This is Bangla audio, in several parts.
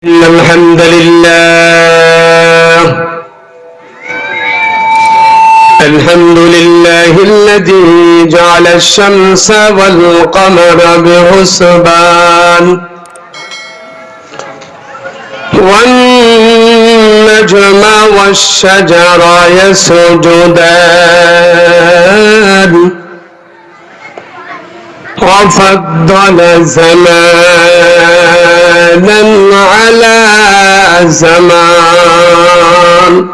إن الحمد لله الذي جعل الشمس والقمر بحسبان والنجم والشجر يسجدان وفضل زمانا على زمان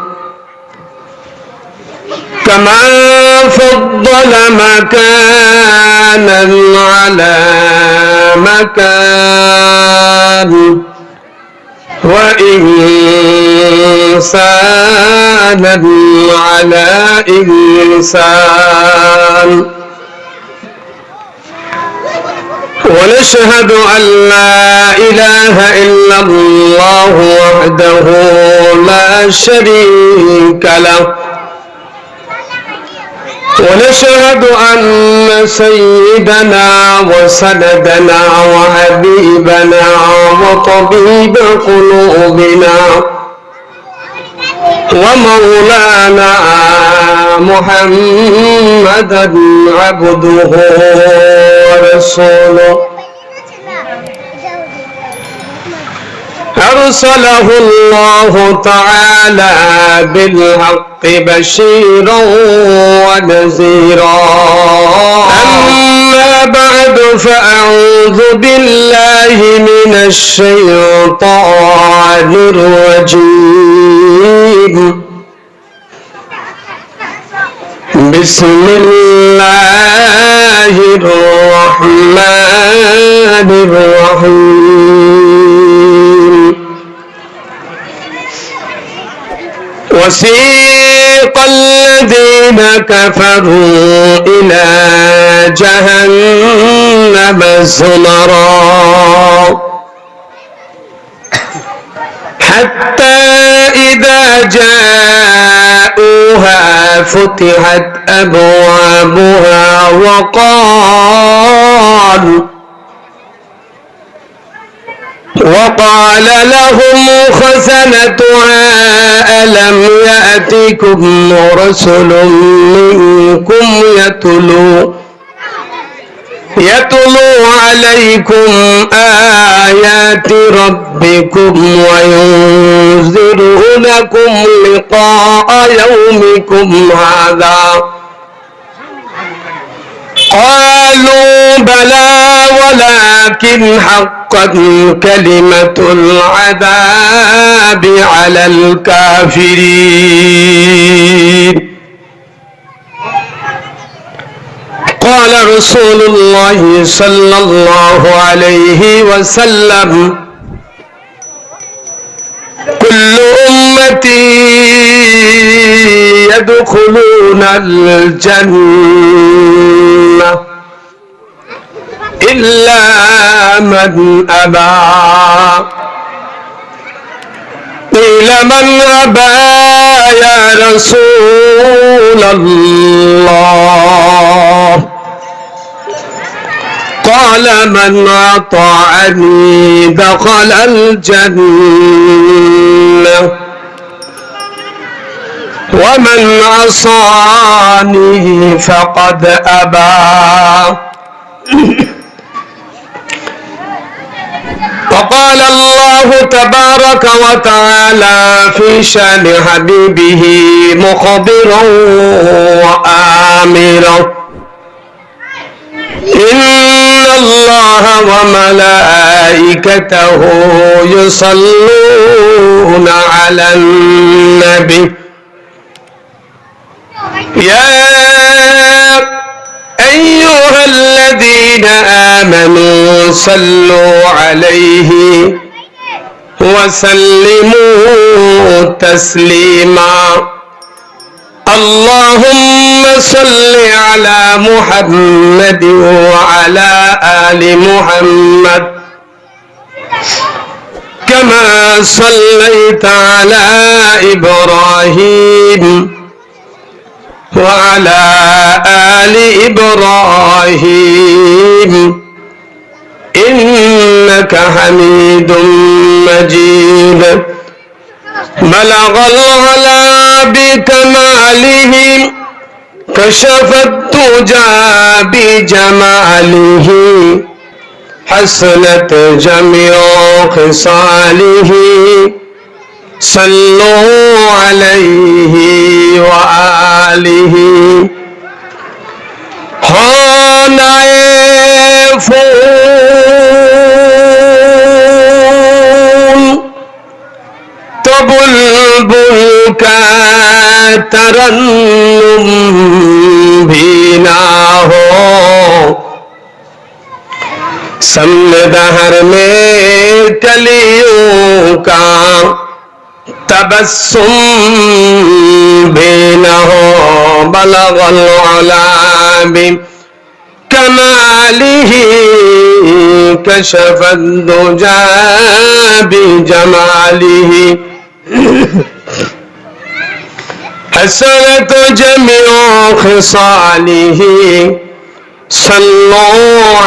كما فضل مكانا على مكان وإنسانا على إنسان ونشهد أن لا إله إلا الله وحده لا شريك له ونشهد أن سيدنا وسندنا وحبيبنا وطبيب قلوبنا ومولانا محمدا عبده ورسوله أرسله الله تعالى بالحق بشيرا ونذيرا أما بعد فأعوذ بالله من الشيطان الرجيم بسم الله الرحمن الرحيم وسيق الذين كفروا إلى جهنم زمرا حتى إذا جاءوها فتحت أبوابها وقال لهم خزنتها ألم يأتكم رسل منكم يتلو عليكم آيات ربكم وينذرونكم لقاء يومكم هذا قالوا بلى ولكن حقت كلمة العذاب على الكافرين قال رسول الله صلى الله عليه وسلم كل أمتي يدخلون الجنة إلا من أبى قيل من أبى يا رسول الله قال من أطاعني دخل الجنة ومن عصاني فقد أبى وقال الله تبارك وتعالى في شأن حبيبه مخبرا وآمرا إن الله وملائكته يصلون على النبي يا أيها الذين آمنوا صلوا عليه وسلموا تسليما اللهم صل على محمد وعلى آل محمد كما صليت على إبراهيم وعلى آل إبراهيم إنك إنك حميد مجيد بلغ العلا بكماله كشف الدجى بجماله حسنت جميع خصاله صلوا عليه وآله फूल तो बुलबुल का तरन्नुम भी ना हो समदहर में कलियों का तबस्सुम भी न हो बलगल उला बिकमालिही कशफद दुजा बिजमालिही हसनत जमीउ खिसालिही सल्लु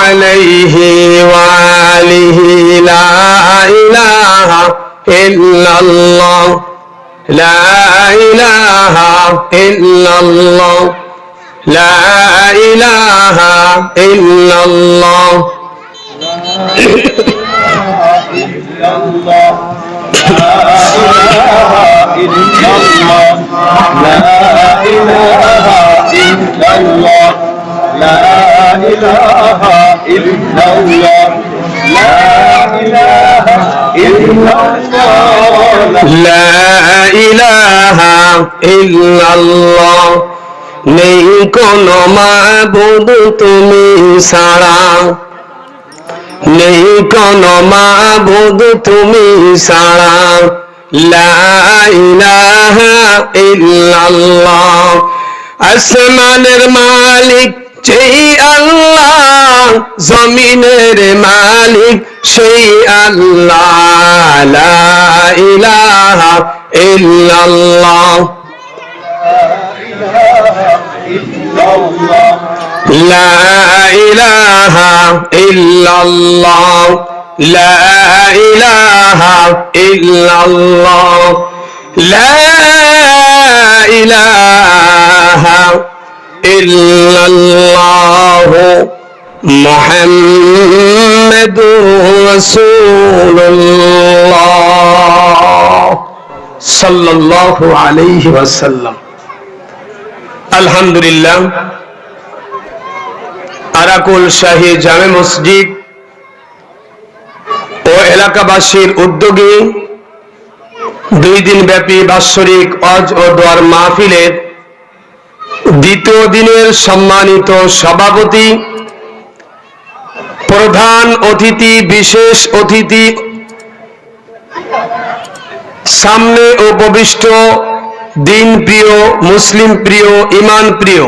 अलैहि वालिही ला इलाहा इल्लल्लाह ला इलाहा इल्लल्लाह ला इलाहा इल्लल्लाह नहीं कोनो माबूद तुमी सारा नहीं कोनो माबूद तुमी सारा ला इलाहा इल्लल्लाह আসমানের মালিক সেই আল্লাহ জমিনের মালিক সেই আল্লাহ লা ইলাহা ইল্লাল্লাহ লা ইলাহা ইল্লাল্লাহ লা ইলাহা ইল্লাল্লাহ লা ইলাহা ইল্লাল্লাহ মুহাম্মাদুর রাসূলুল্লাহ সাল্লাল্লাহু আলাইহি ওয়াসাল্লাম। আলহামদুলিল্লাহ, আরাকুল শাহী জামে মসজিদ ও এলাকাবাসীর উদ্যোগে 2 দিন ব্যাপী বাৎসরিক ওয়াজ ও দোয়ার মাহফিলের দ্বিতীয় দিনের সম্মানিত সভাপতি, প্রধান অতিথি, বিশেষ অতিথি, সামনে উপবিষ্ট দিন প্রিয়, মুসলিম প্রিয়, ঈমান প্রিয়,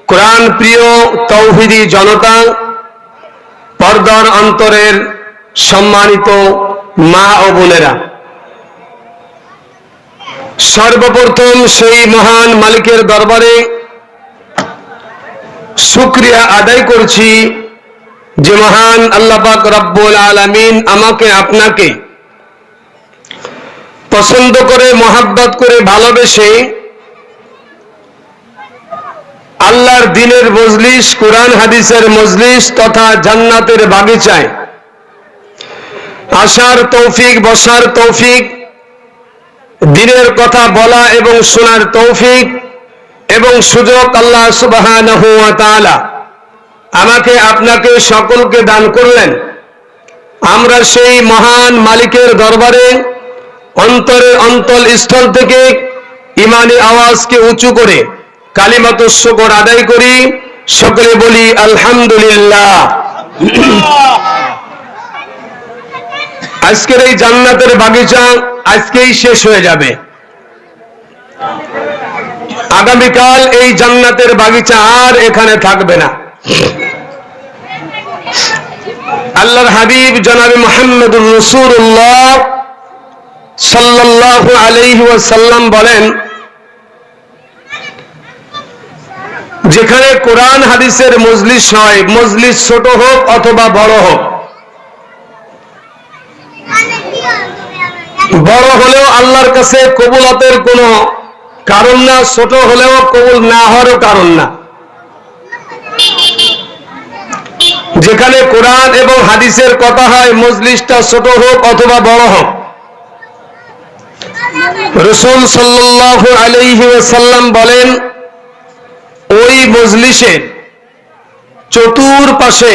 কোরআন প্রিয় তৌহিদি জনতা, পর্দার অন্তরের সম্মানিত মা ও বোনেরা, সর্বপ্রথম সেই মহান মালিকের দরবারে শুকরিয়া আদায় করছি যে মহান আল্লাহ পাক রব্বুল আলামিন আমাকে আপনাকে পছন্দ করে, মহব্বত করে, ভালোবেসে আল্লাহর দ্বীনের মজলিস, কোরআন হাদিসের মজলিস তথা জান্নাতের বাগিচায় আসার তৌফিক, বসার তৌফিক, দ্বীনের কথা বলা এবং শোনার তৌফিক এবং সুযোগ আল্লাহ সুবহানাহু ওয়া তাআলা আমাকে আপনাকে সকলকে দান করলেন। আমরা সেই মহান মালিকের দরবারে অন্তরের অন্তল স্থল থেকে ইমানি আওয়াজকে উঁচু করে কালিমাতুশ শুকর আদায় করি। সকলে বলি আলহামদুলিল্লাহ। আজকের এই জান্নাতের বাগিচা আজকেই শেষ হয়ে যাবে। আগামীকাল এই জান্নাতের বাগিচা আর এখানে থাকবে না। আল্লাহর হাবিব জনাবে মুহাম্মদুর রাসূলুল্লাহ সাল্লাল্লাহু আলাইহি ওয়াসাল্লাম বলেন, যেখানে কোরআন হাদিসের মজলিস হয়, মজলিস ছোট হোক অথবা বড় হোক, বড় হলেও আল্লাহর কাছে কবুলতের কোনো কারণ না, ছোট হলেও কবুল না হওয়ারও কারণ না। যেখানে কোরআন এবং হাদিসের কথা হয়, মজলিসটা ছোট হোক অথবা বড় হোক, রাসূল সাল্লাল্লাহু আলাইহি ওয়াসাল্লাম বলেন, ওই মজলিসের চতুর্পাশে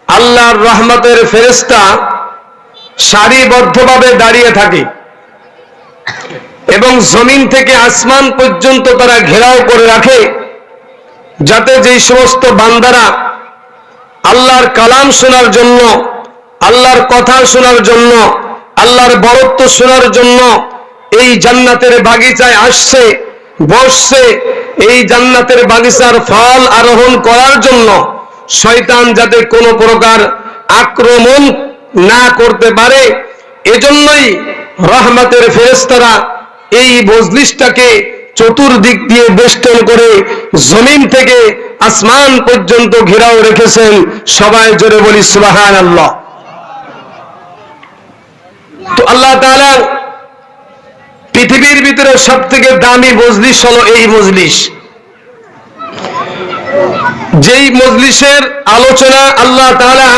আল্লাহর রহমতের ফেরেশতা সারিবদ্ধভাবে দাঁড়িয়ে থাকে এবং জমিন থেকে আসমান পর্যন্ত তারা ঘেরাও করে রাখে, যাতে যেই সমস্ত বান্দারা আল্লাহর কালাম শোনার জন্য, আল্লাহর কথা শোনার জন্য, আল্লাহর বরত্ব শোনার জন্য এই জান্নাতের বাগিচায় আসছে, বসছে, এই জান্নাতের বাগিচার ফল আরোহণ করার জন্য শয়তান যাতে কোনো প্রকার আক্রমণ না করতে পারে, এজন্যই রহমতের ফেরেশতারা এই মজলিসটাকে চতুর্দিক দিয়ে বেষ্টন করে জমিন থেকে আসমান পর্যন্ত ঘেরাও রেখেছেন। সবাই জোরে বলি সুবহানাল্লাহ। তো আল্লাহ তাআলা পৃথিবীর ভিতরে সবথেকে দামি মজলিস হলো এই মজলিস। যেই মজলিসের আলোচনা আল্লাহ তাআলা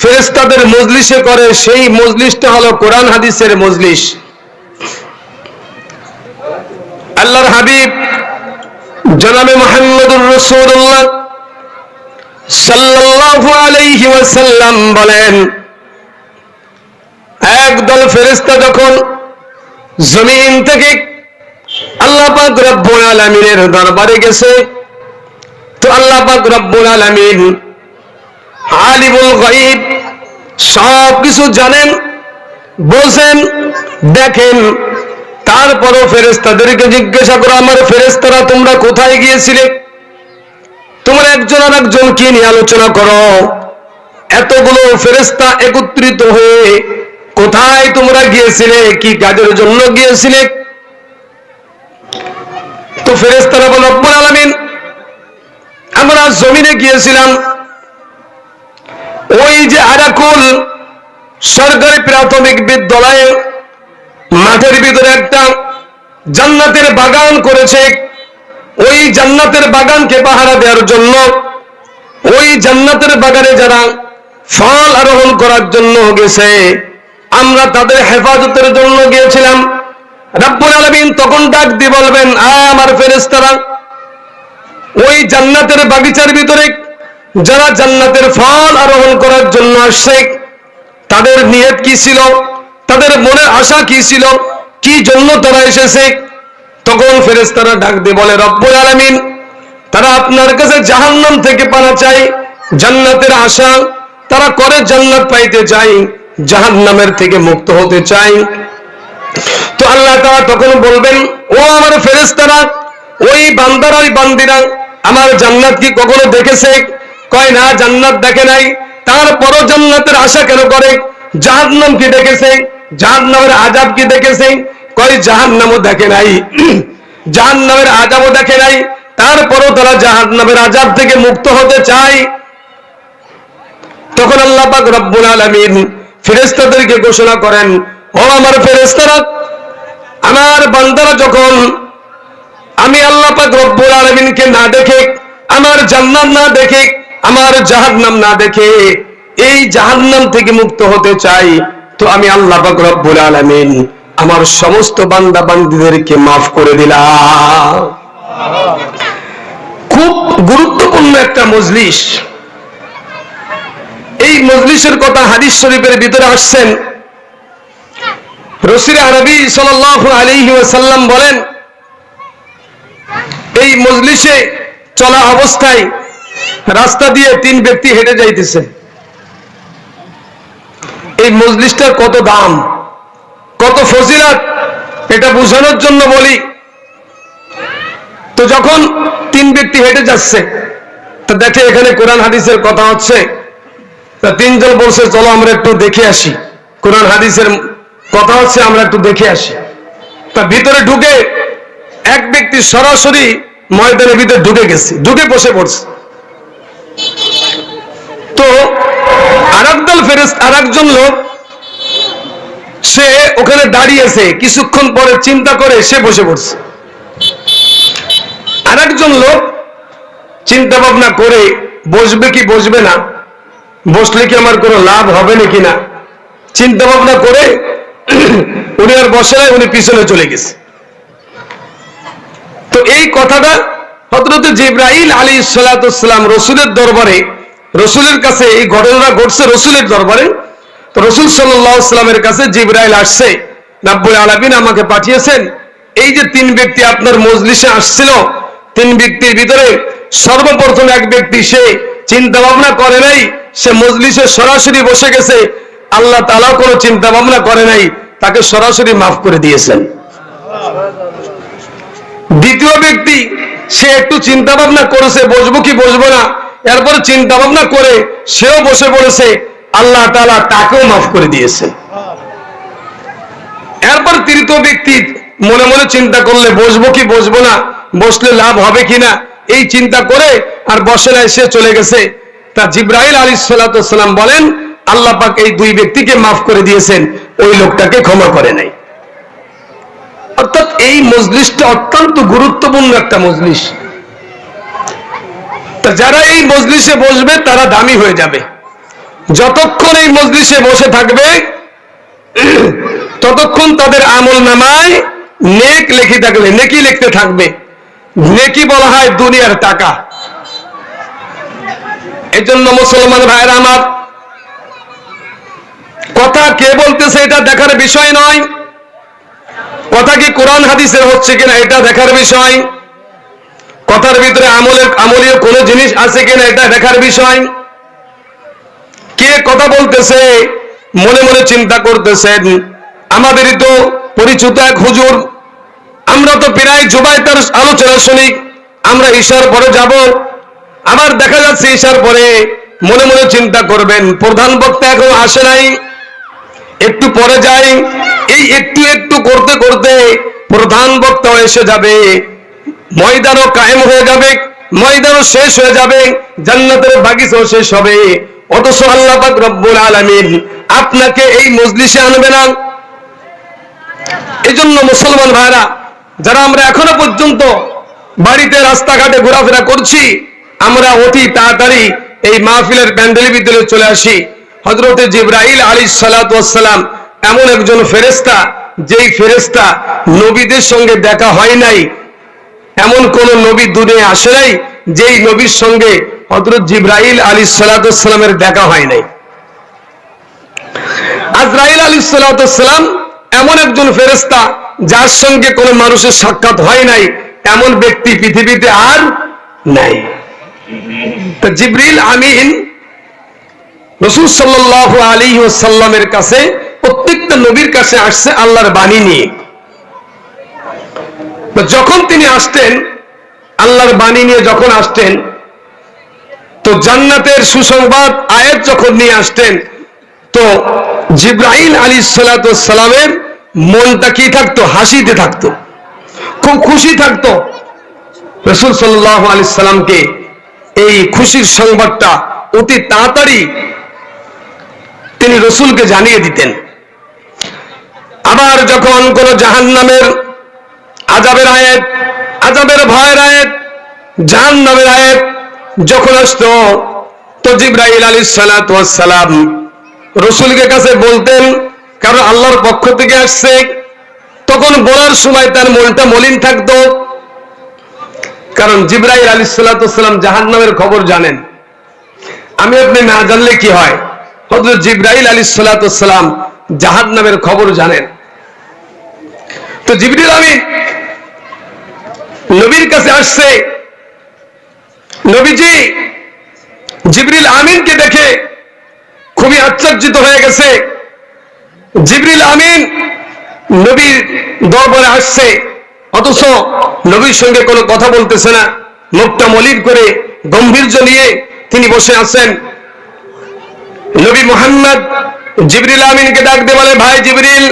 ফেরেশতাদের মজলিসে করে, সেই মজলিসটা হলো কোরআন হাদিসের মজলিস। আল্লাহর হাবিব জনাবে মুহাম্মদুর রাসূলুল্লাহ সাল্লাল্লাহু আলাইহি ওয়াসাল্লাম বলেন, একদল ফেরেশতা যখন জমিন থেকে আল্লাহ পাক রব্বুল আলামিনের দরবারে গেছে, তো আল্লাহ পাক রব্বুল আলামিন আলিমুল গায়ব, সব কিছু জানেন, বোঝেন, দেখেন। তারপরও ফেরেশতাদেরকে জিজ্ঞাসা করো, আমার ফেরেশতারা তোমরা কোথায় গিয়েছিলে? তোমরা একজন আর একজন কি নিয়ে আলোচনা করো? এতগুলো ফেরেশতা একত্রিত হয়ে কোথায় তোমরা গিয়েছিলে? কি কাজের জন্য গিয়েছিলে? তো ফেরেশতারা বলে, রব্বুল আলামিন, আমরা জমিনে গিয়েছিলাম। ওই যে আরাকুল সরকারি প্রাথমিক বিদ্যালয়ে মাঠের ভিতরে একটা জান্নাতের বাগান করেছে, ওই জান্নাতের বাগানকে পাহারা দেওয়ার জন্য, ওই জান্নাতের বাগানে যারা ফল আরোহণ করার জন্য গেছে, আমরা তাদের হেফাজতের জন্য গিয়েছিলাম। রব্বুল আলামিন তখন ডাক দিয়ে বলবেন, আমার ফেরেশতারা, ওই জান্নাতের বাগিচার ভিতরে যারা জান্নাতের ফল আরোহণ করার জন্য আসছে, তাদের নিয়ত কি ছিল, তাদের মনের আশা কি ছিল, কি জন্য তারা এসেছে? তখন ফেরেশতারা ডাক দিয়ে বলে, রব্বুল আলামিন, তারা আপনার কাছে জাহান্নাম থেকে পানা চায়, জান্নাতের আশা তারা করে, জান্নাত পাইতে চায়, জাহান্নামের থেকে মুক্ত হতে চায়। তো আল্লাহ তাআলা তখন বলবেন, ও আমার ফেরেশতারা, ওই বান্দারা, ওই বান্দিরা আমার জান্নাত কি কখনো দেখেছে? কয় না, জান্নাত দেখে নাই। তারপরও জান্নাতের আশা কেন করে? জাহান্নাম কি দেখেছে? জাহান্নামের আযাব কি দেখেছে? কয় জাহান্নামও দেখে নাই, জাহান্নামের আযাবও দেখে নাই, তারপরও তারা জাহান্নামের আযাব থেকে মুক্ত হতে চায়। তখন আল্লাহ পাক রব্বুল আলামিন ফেরেশতাদেরকে ঘোষণা করেন, ও আমার ফেরেশতারা, আমার বান্দারা যখন আমি আল্লাহ পাক রব্বুল আলামিনকে না দেখে, আমার জান্নাত না দেখে, আমার জাহান্নাম না দেখে এই জাহান্নাম থেকে মুক্ত হতে চাই, তো আমি আল্লাহ পাক রব্বুল আলামিন আমার সমস্ত বান্দা বান্দীদেরকে মাফ করে দিলাম। খুব গুরুত্বপূর্ণ একটা মজলিস। এই মজলিসের কথা হাদিস শরীফের ভিতরে আসছেন। রাসূল আরবি সাল্লাল্লাহু আলাইহি ওয়াসাল্লাম বলেন, এই মজলিসে চলা অবস্থায় রাস্তা দিয়ে 3 ব্যক্তি হেঁটে যাইতেছে। এই মজলিসটার কত দাম, কত ফজিলত, এটা বোঝানোর জন্য বলি। তো যখন 3 ব্যক্তি হেঁটে যাচ্ছে, তো দেখে এখানে কোরআন হাদিসের কথা হচ্ছে, তা 3 জন বলছে, চলো আমরা একটু দেখে আসি, কোরআন হাদিসের কথা হচ্ছে, আমরা একটু দেখে আসি। তা ভিতরে ঢুকে এক ব্যক্তি সরাসরি ময়দানের ভিতরে ঢুকে গেছে, ঢুকে বসে পড়ছে। তো আরেকদল ফেরেশতা, আরেকজন লোক সে ওখানে দাঁড়িয়েছে, কিছুক্ষণ পরে চিন্তা করে সে বসে পড়ছে। আরেকজন লোক চিন্তা ভাবনা করে বসবে কি বসবে না, বসলে কি আমার কোনো লাভ হবে নাকি না, চিন্তা ভাবনা করে উনি আর বসে নাই, উনি পিছনে চলে গেছে। তো এই কথাটা হযরত জিবরাইল আলাইহিস সালাতু ওয়াস সালাম রাসূলের দরবারে, রাসূলের কাছে এই ঘটনাটা ঘটছে রাসূলের দরবারে। তো রাসূল সাল্লাল্লাহু আলাইহি ওয়াসাল্লামের কাছে জিবরাইল আসছে, রব্বুল আলামিন আমাকে পাঠিয়েছেন, এই যে তিন ব্যক্তি আপনার মজলিসে আসছিল, তিন ব্যক্তির ভিতরে সর্বপ্রথম এক ব্যক্তি সে চিন্তা ভাবনা করে নাই, সে মজলিসে সরাসরি বসে গেছে, আল্লাহ তাআলা কোনো চিন্তা ভাবনা করে নাই, তাকে সরাসরি মাফ করে দিয়েছেন। দ্বিতীয় ব্যক্তি সে একটু চিন্তা ভাবনা করেছে বসবো কি বসবো না, এরপরে চিন্তা ভাবনা করে সেও বসে পড়েছে, আল্লাহ তাআলা তাকেও মাফ করে দিয়েছেন। এরপর তৃতীয় ব্যক্তি মনে মনে চিন্তা করলে বসবো কি বসবো না, বসলে লাভ হবে কিনা, এই চিন্তা করে আর বসে নাই, সে চলে গেছে। তা জিবরাইল আলাইহিস সালাতু ওয়াস সালাম বলেন, আল্লাহ পাক এই দুই ব্যক্তিকে মাফ করে দিয়েছেন, ওই লোকটাকে ক্ষমা করে নাই। অর্থাৎ এই মজলিসটা অত্যন্ত গুরুত্বপূর্ণ একটা মজলিস। তা যারা এই মজলিসে বসবে তারা দামি হয়ে যাবে। যতক্ষণ এই মজলিসে বসে থাকবে ততক্ষণ তাদের আমল নামায় নেক লেখি থাকবে, নেকি লিখতে থাকবে। নেকি বলা হয় দুনিয়ার টাকা। এই জন্য মুসলমান ভাইরা আমার, কথা কে বলতেছে এটা দেখার বিষয় নয়, কথা কি কোরআন হাদিসের হচ্ছে কিনা এটা দেখার বিষয়, কথার ভিতরে আমলীয় কোনো জিনিস আছে কিনা এটা দেখার বিষয়। কে কথা বলতেছে মনে মনে চিন্তা করতেছেন, আমাদেরই তো পরিচিত এক হুজুর, আমরা তো প্রায় জুমায় তার আলোচনা শুনি, আমরা ঈশার পরে যাব, আবার দেখা যাচ্ছে ঈশার পরে মনে মনে চিন্তা করবেন প্রধান বক্তা এখনো আসে নাই, একটু পরে যাই, এই একটু একটু করতে করতে প্রধান বক্তা এসে যাবে, ময়দানও কায়েম হয়ে যাবে, ময়দানও শেষ হয়ে যাবে, জান্নাতের বাগিচাও শেষ হবে, অথচ আল্লাহ পাক রব্বুল আলামিন আপনাকে এই মজলিসে আনবে না। এজন্য মুসলমান ভাইরা, যারা আমরা এখনো পর্যন্ত বাড়িতে রাস্তাঘাটে ঘোরাফেরা করছি, আমরা অতি তাড়াতাড়ি এই মাহফিলের প্যান্ডেলের ভিতরে চলে আসি। হযরত জিবরাইল আলাইহিস সালাতু ওয়াস সালাম এমন একজন ফেরেশতা, যেই ফেরেশতা নবীদের সঙ্গে দেখা হয় নাই, এমন কোন নবী দুনিয়ায় আসে নাই যেই নবীর সঙ্গে হযরত জিবরাইল আলাইহিস সালাতু ওয়াস সালামের দেখা হয় নাই। আজরাইল আলাইহিস সালাতু ওয়াস সালাম এমন একজন ফেরেশতা যার সঙ্গে কোনো মানুষের সাক্ষাৎ হয় নাই, এমন ব্যক্তি পৃথিবীতে আর নাই। তো জিবরিল আমিন রাসূল সাল্লাল্লাহু আলাইহি ওয়াসাল্লামের কাছে, প্রত্যেকটা নবীর কাছে আসছে আল্লাহর বাণী নিয়ে। তো যখন তিনি আসতেন আল্লাহর বাণী নিয়ে, যখন আসতেন তো জান্নাতের সুসংবাদ আয়াত যখন নিয়ে আসতেন, তো জিবরাইল আলাইহিস সালাতু ওয়াস সালামের মনটা কি থাকতো? হাসিতে থাকতো, খুব খুশি থাকতো। রাসূল সাল্লাল্লাহু আলাইহি সাল্লামকে এই খুশির সংবাদটা অতি তাড়াতাড়ি তিনি রাসূলকে জানিয়ে দিতেন। আবার যখন কোন জাহান্নামের আযাবের আয়াত, আযাবের ভয়ের আয়াত, জাহান্নামের আয়াত যখন আসতো, তো জিবরাইল আলাইহিস সালাতু ওয়াস সালাম রাসূলকে কাছে বলতেন, কারণ আল্লাহর পক্ষ থেকে আসছে, তখন বলার সময় তার মনটা মলিন থাকতো। কারণ জিবরাইল আলাইহিস সালাতু ওয়াস সালাম জাহান্নামের খবর জানেন, আমি আপনি না জানলে কি হয়, হযরত জিবরাইল আলাইহিস সালাতু ওয়াস সালাম জাহান্নামের খবর জানেন। তো জিবরিল আমিন নবীর কাছে আসছে, নবীজি জিবরিল আমিনকে দেখে খুবই আশ্চর্যিত হয়ে গেছে। জিবরিল আমিন নবীর দরবারে আসছে, অথচ নবীর সঙ্গে কোনো কথা বলতেছে না, মুখটা মলিন করে গম্ভীর্য নিয়ে তিনি বসে আছেন। নবী মুহাম্মদ জিবরিল আমিনকে ডাক দিয়ে বলে, ভাই জিবরিল,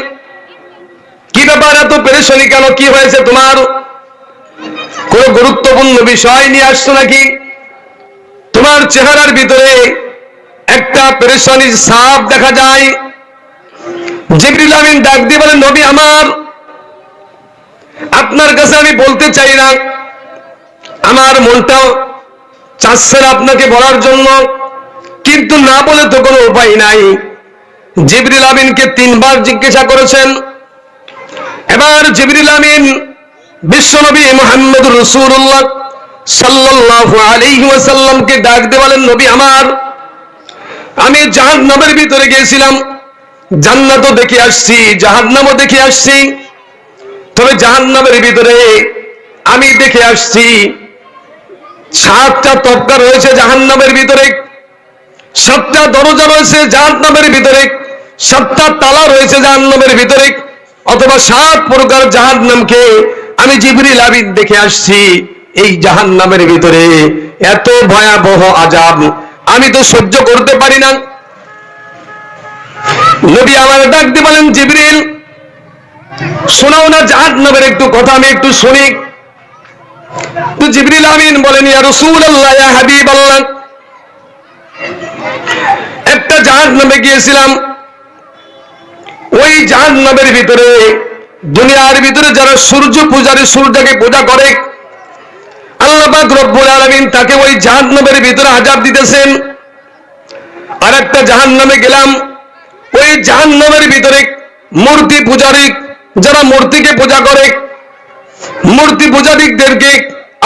কি ব্যাপার, এত পেরেশানি কেন, কি হয়েছে তোমার? কোন গুরুত্বপূর্ণ বিষয় নিয়ে আসছো নাকি? তোমার চেহারার ভিতরে একটা পেরেশানির ছাপ দেখা যায়। জিবরিল আমিন ডাক দিয়ে বলেন, নবী আমার, আপনার কাছে আমি বলতে চাই না, আমার মনটাও চাচ্ছে আপনাকে বলার জন্য, কিন্তু না বলে তো কোনো উপায় নাই। জিবরিল আমিনকে 3 বার জিজ্ঞাসা করেছেন। এবার জিবরিল আমিন বিশ্বনবী মুহাম্মদুর রাসূলুল্লাহ সাল্লাল্লাহু আলাইহি ওয়াসাল্লামকে ডাক দিয়ে বলেন, নবী আমার, আমি জাহান্নামের ভিতরে গিয়েছিলাম, জান্নাতও দেখে আসছি, জাহান্নামও দেখে আসছি। তবে জাহান্নামের ভিতরে আমি দেখে আসছি 7টা তবকা রয়েছে জাহান্নামের ভিতরে, 7টা দরজা রয়েছে জাহান্নামের ভিতরে, 7টা তালা রয়েছে জাহান্নামের ভিতরে, অথবা 7 প্রকার জাহান্নামকে আমি জিবরিল আমিন দেখে আসছি। এই জাহান্নামের ভিতরে এত ভয়াবহ আযাব আমি তো সহ্য করতে পারি না। নবী আমার ডাক দিয়ে বলেন, জিবরিল শোনাও না জাহান্নামের একটু কথা, আমি একটু শুনি। তো জিবরিল আমিন বলেন, ইয়া রাসূলুল্লাহ, ইয়া হাবিবাল্লাহ, একটা জাহান্নামে গিয়েছিলাম, ওই জাহান্নামের ভিতরে দুনিয়ার ভিতরে যারা সূর্য পূজারী, সূর্যকে পূজা করে, আল্লাহ পাক রব্বুল আলামিন তাকে ওই জাহান্নামের ভিতরে আযাব দিতেছেন। আর একটা জাহান্নামে গেলাম, ওই জাহান্নামের ভিতরে মূর্তি পূজারী, যারা মূর্তিকে পূজা করে, মূর্তি পূজারীদেরকে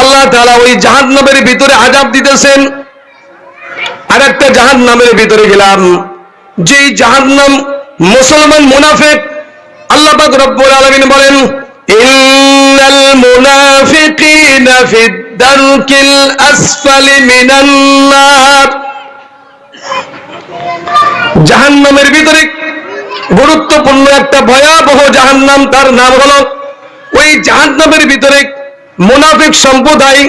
আল্লাহ তাআলা ওই জাহান্নামের ভিতরে আযাব দিতেছেন। আর একটা জাহান্নামের ভিতরে গেলাম, যেই জাহান্নাম মুসলমান মুনাফিক, আল্লাহ পাক রব্বুল আলামিন বলেন, ইন্নাল মুনাফিকিনা ফিদ দারকিল আসফালি মিনান নার। জাহান্নামের ভিতরে গুরুত্বপূর্ণ একটা ভয়াবহ জাহান্নাম, তার নাম হলো, ওই জাহান্নামের ভিতরে মুনাফিক সম্প্রদায়,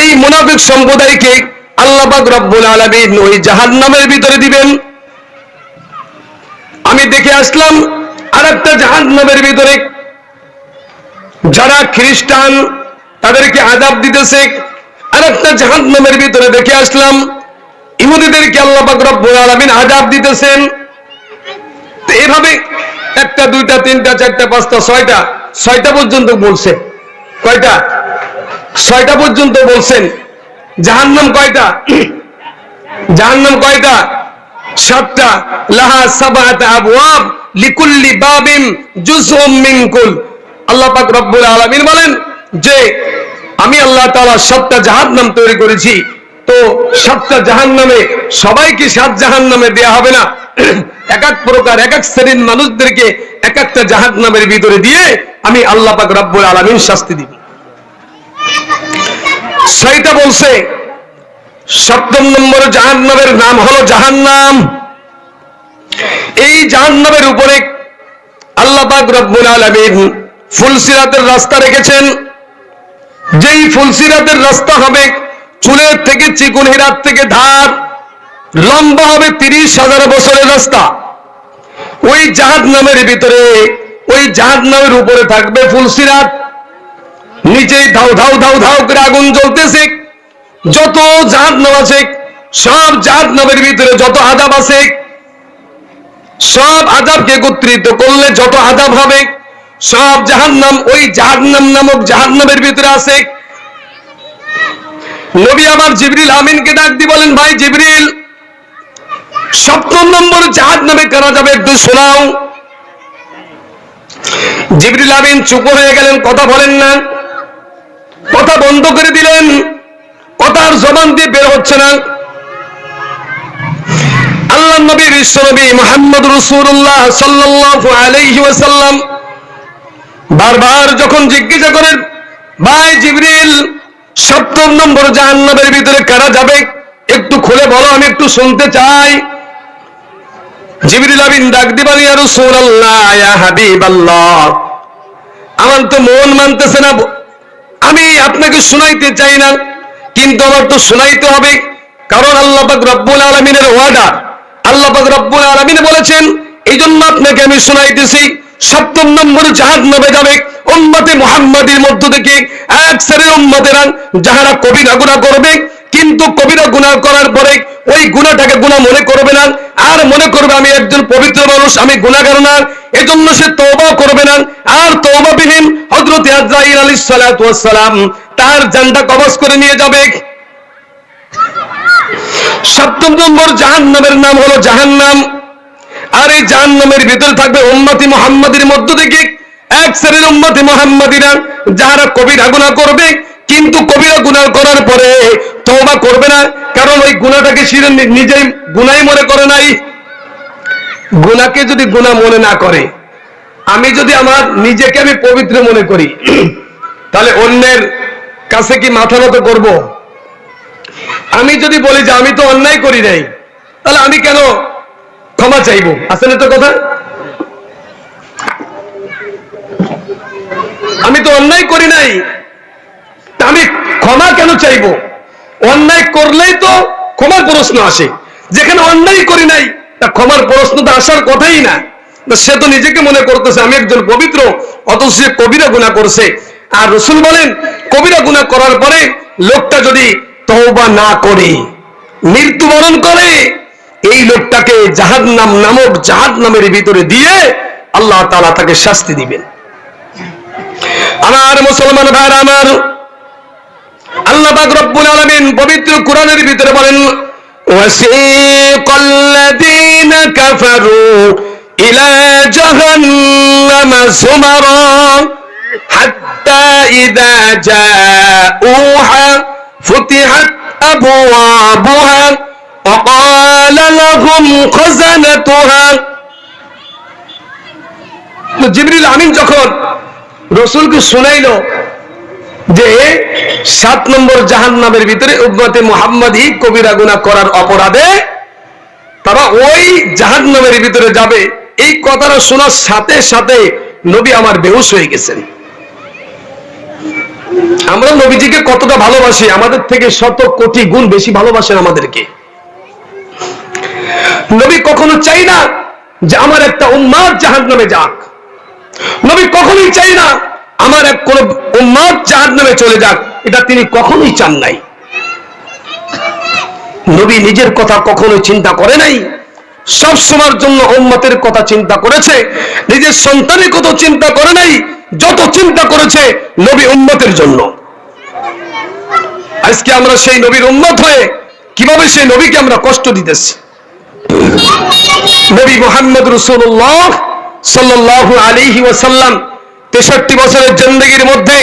এই মুনাফিক সম্প্রদায়কে আল্লাহ পাক রব্বুল আলামিন ওই জাহান্নামের ভিতরে দিবেন। আমি দেখে আসলাম আর একটা জাহান্নামের ভিতরে যারা খ্রিস্টান, তাদেরকে আযাব দিতেছে। আর একটা জাহান্নামের ভিতরে দেখে আসলাম ইহুদিদেরকে আল্লাহ পাক রব্বুল আলামিন আযাব দিতেছেন। তো এভাবে 1টা 2টা 3টা 4টা 5টা 6টা 6টা পর্যন্ত বলছে। কয়টা? 6টা পর্যন্ত বলছেন। জাহান্নাম কয়টা? জাহান্নাম কয়টা? 7টা। লাহা সাবআত আবওয়াব লিকুল্লি বাবিন জুজউম মিন কুল। আল্লাহ পাক রব্বুল আলামিন বলেন যে আমি আল্লাহ তাআলা 7টা জাহান্নাম তৈরি করেছি। তো 7টা জাহান্নামে সবাইকে 7 জাহান্নামে দেয়া হবে না, এক এক প্রকার এক এক শ্রেণীর মানুষদেরকে এক একটা জাহান্নামের ভিতরে দিয়ে আমি আল্লাহ পাক রব্বুল আলামিন শাস্তি দিব। 6টা বলছে। 7ম নম্বর জাহান্নামের নাম হলো জাহান্নাম। এই জাহান্নামের উপরে আল্লাহ পাক রব্বুল আলামিন ফুলসিরাতের রাস্তা রেখেছেন। যেই ফুলসিরাতের রাস্তা হবে চুলের থেকে চিকুন হিরার থেকে ধার, লম্বা হবে 30,000 বছরের রাস্তা। ওই জাহান্নামের ভিতরে, ওই জাহান্নামের উপরে থাকবে ফুলসিরাত, নিচেই ধাউ ধাউ ধাউ ধাউ করে আগুন জ্বলতেছে। যত জাহান্নাম আছে, সব জাহান্নামের ভিতরে যত আযাব আছে, সব আযাবকে একত্রিত করলে যত আযাব হবে, সব জাহান্নাম ওই জাহান্নাম নামক জাহান্নামের ভিতরে আছে। নবী আমার জিবরিল আমিনকে ডাক দিয়ে বলেন, ভাই জিবরিল, 7ম নম্বর জাহান্নামে কারা যাবে একটু শোনাও। জিবরিল আমিন চুপ হয়ে গেলেন, কথা বলেন না, কথা বন্ধ করে দিলেন, কথার জবান দিয়ে বের হচ্ছে না। আল্লাহর নবী বিশ্বনবী মুহাম্মদ রাসূলুল্লাহ সাল্লাল্লাহু আলাইহি ওয়াসাল্লাম বারবার যখন জিজ্ঞাসা করেন, ভাই জিবরিল, 7ম নম্বর জাহান্নামের ভিতরে কারা যাবে একটু খুলে বলো, আমি একটু শুনতে চাই। জিবরিল আমিন ডাক দিয়ে বলেন, ইয়া রাসূলুল্লাহ, ইয়া হাবিবাল্লাহ, আমার তো মন মানতেছে না, আমি আপনাকে শোনাইতে চাই না, কিন্তু আমার তো শোনাইতে হবে, কারণ আল্লাহ পাক রব্বুল আলামিনের ওয়াদা, আল্লাহ পাক রব্বুল আলামিন বলেছেন, এইজন্য আপনাকে আমি শোনাইতেছি। 7ম নম্বর জাহান্নামে যাবে উম্মতে মুহাম্মাদীর মধ্য থেকে এক শ্রেণীর উম্মতেরা, যারা কবিরা গুনাহ করবে কিন্তু কবিরা গুনাহ করার পরে ওই গুনাহটাকে গুনাহ মনে করবে না, আর মনে করবে আমি একজন পবিত্র মানুষ, আমি গুনাহগার না, এজন্য সে তওবা করবে না। আর তওবাবিহীন হযরত আজরাইল আলাইহিস সালাতু ওয়াস সালাম তার জানটা কবজ করে নিয়ে যাবে। 7 নম্বর জাহান্নামের নাম হলো জাহান্নাম। আর এই জাহান্নামের ভিতরে থাকবে উম্মতি মুহাম্মাদীর মধ্য থেকে এক শ্রেণীর উম্মতি মুহাম্মাদীরা, যারা কবিরা গুনাহ করবে, কিন্তু কবিরা গুনাহ করার পরে তওবা করবে না, কারণ ওই গুনাহটাকে সে নিজেই গুনাহই মনে করে নাই। গুনাহকে যদি গুনাহ মনে না করে, আমি যদি আমার নিজেকে আমি পবিত্র মনে করি, তাহলে অন্যের কাছে কি মাথা নত করব? আমি যদি বলি যে আমি তো অন্যায় করি নাই, তাহলে আমি কেন ক্ষমা চাইবো? আসলে তো কথা, আমি তো অন্যায় করি নাই, আমি ক্ষমা কেন চাইবো? অন্যায় করলেই তো ক্ষমার প্রশ্ন আসে, যেখানে অন্যায় করি নাই তা ক্ষমার প্রশ্ন তো আসার কথাই না। সে তো নিজেকে মনে করতেছে আমি একজন পবিত্র, অথচ সে কবিরা গুনাহ করছে। আর রাসূল বলেন কবিরা গুনাহ করার পরে লোকটা যদি তওবা না করে মৃত্যুবরণ করে, এই লোকটাকে জাহান্নাম নামক জাহান্নামের ভিতরে দিয়ে আল্লাহ তাআলা তাকে শাস্তি দিবেন। আমার মুসলমান ভাইরা আমার, আল্লাহ পাক রব্বুল আলামিন পবিত্র কোরআনের ভিতরে বলেন ওয়াসিকাল্লাযীনা কাফারু ইলা জাহান্নামা যুমারা হাত্তা ইযা জাউহা ফুতিহাত আবওয়াবুহা ওয়া ক্বালা লাহুম খাযানাতুহা। জিবরিল আমিন যখন রাসূলকে শুনাইলো যে 7 নম্বর জাহান্নামের ভিতরে উম্মতে মুহাম্মাদী কবিরা গুনাহ করার অপরাধে তারা ওই জাহান্নামের ভিতরে যাবে, এই কথাটা শোনার সাথে সাথে নবী আমার বেহুশ হয়ে গেছেন। আমরা নবীজিকে কতটা ভালোবাসি, আমাদের থেকে শত কোটি গুণ বেশি ভালোবাসেন আমাদেরকে। নবী কখনো চাই না যে আমার একটা উম্মত জাহান্নামে যাক, নবী কখনোই চাই না আমার এক কোন উম্মত জাহান্নামে চলে যাক, এটা তিনি কখনোই চান নাই। নবী নিজের কথা কখনোই চিন্তা করে নাই, সব সময়ের জন্য উম্মতের কথা চিন্তা করেছে, নিজের সন্তানের কথা চিন্তা করে নাই, যত চিন্তা করেছে নবী উম্মতের জন্য। আজকে আমরা সেই নবীর উম্মত হয়ে কিভাবে সেই নবীকে আমরা কষ্ট দিতেছি। নবী মুহাম্মদ রাসূলুল্লাহ সাল্লাল্লাহু আলাইহি ওয়াসাল্লাম 63 বছরের জিন্দেগির মধ্যে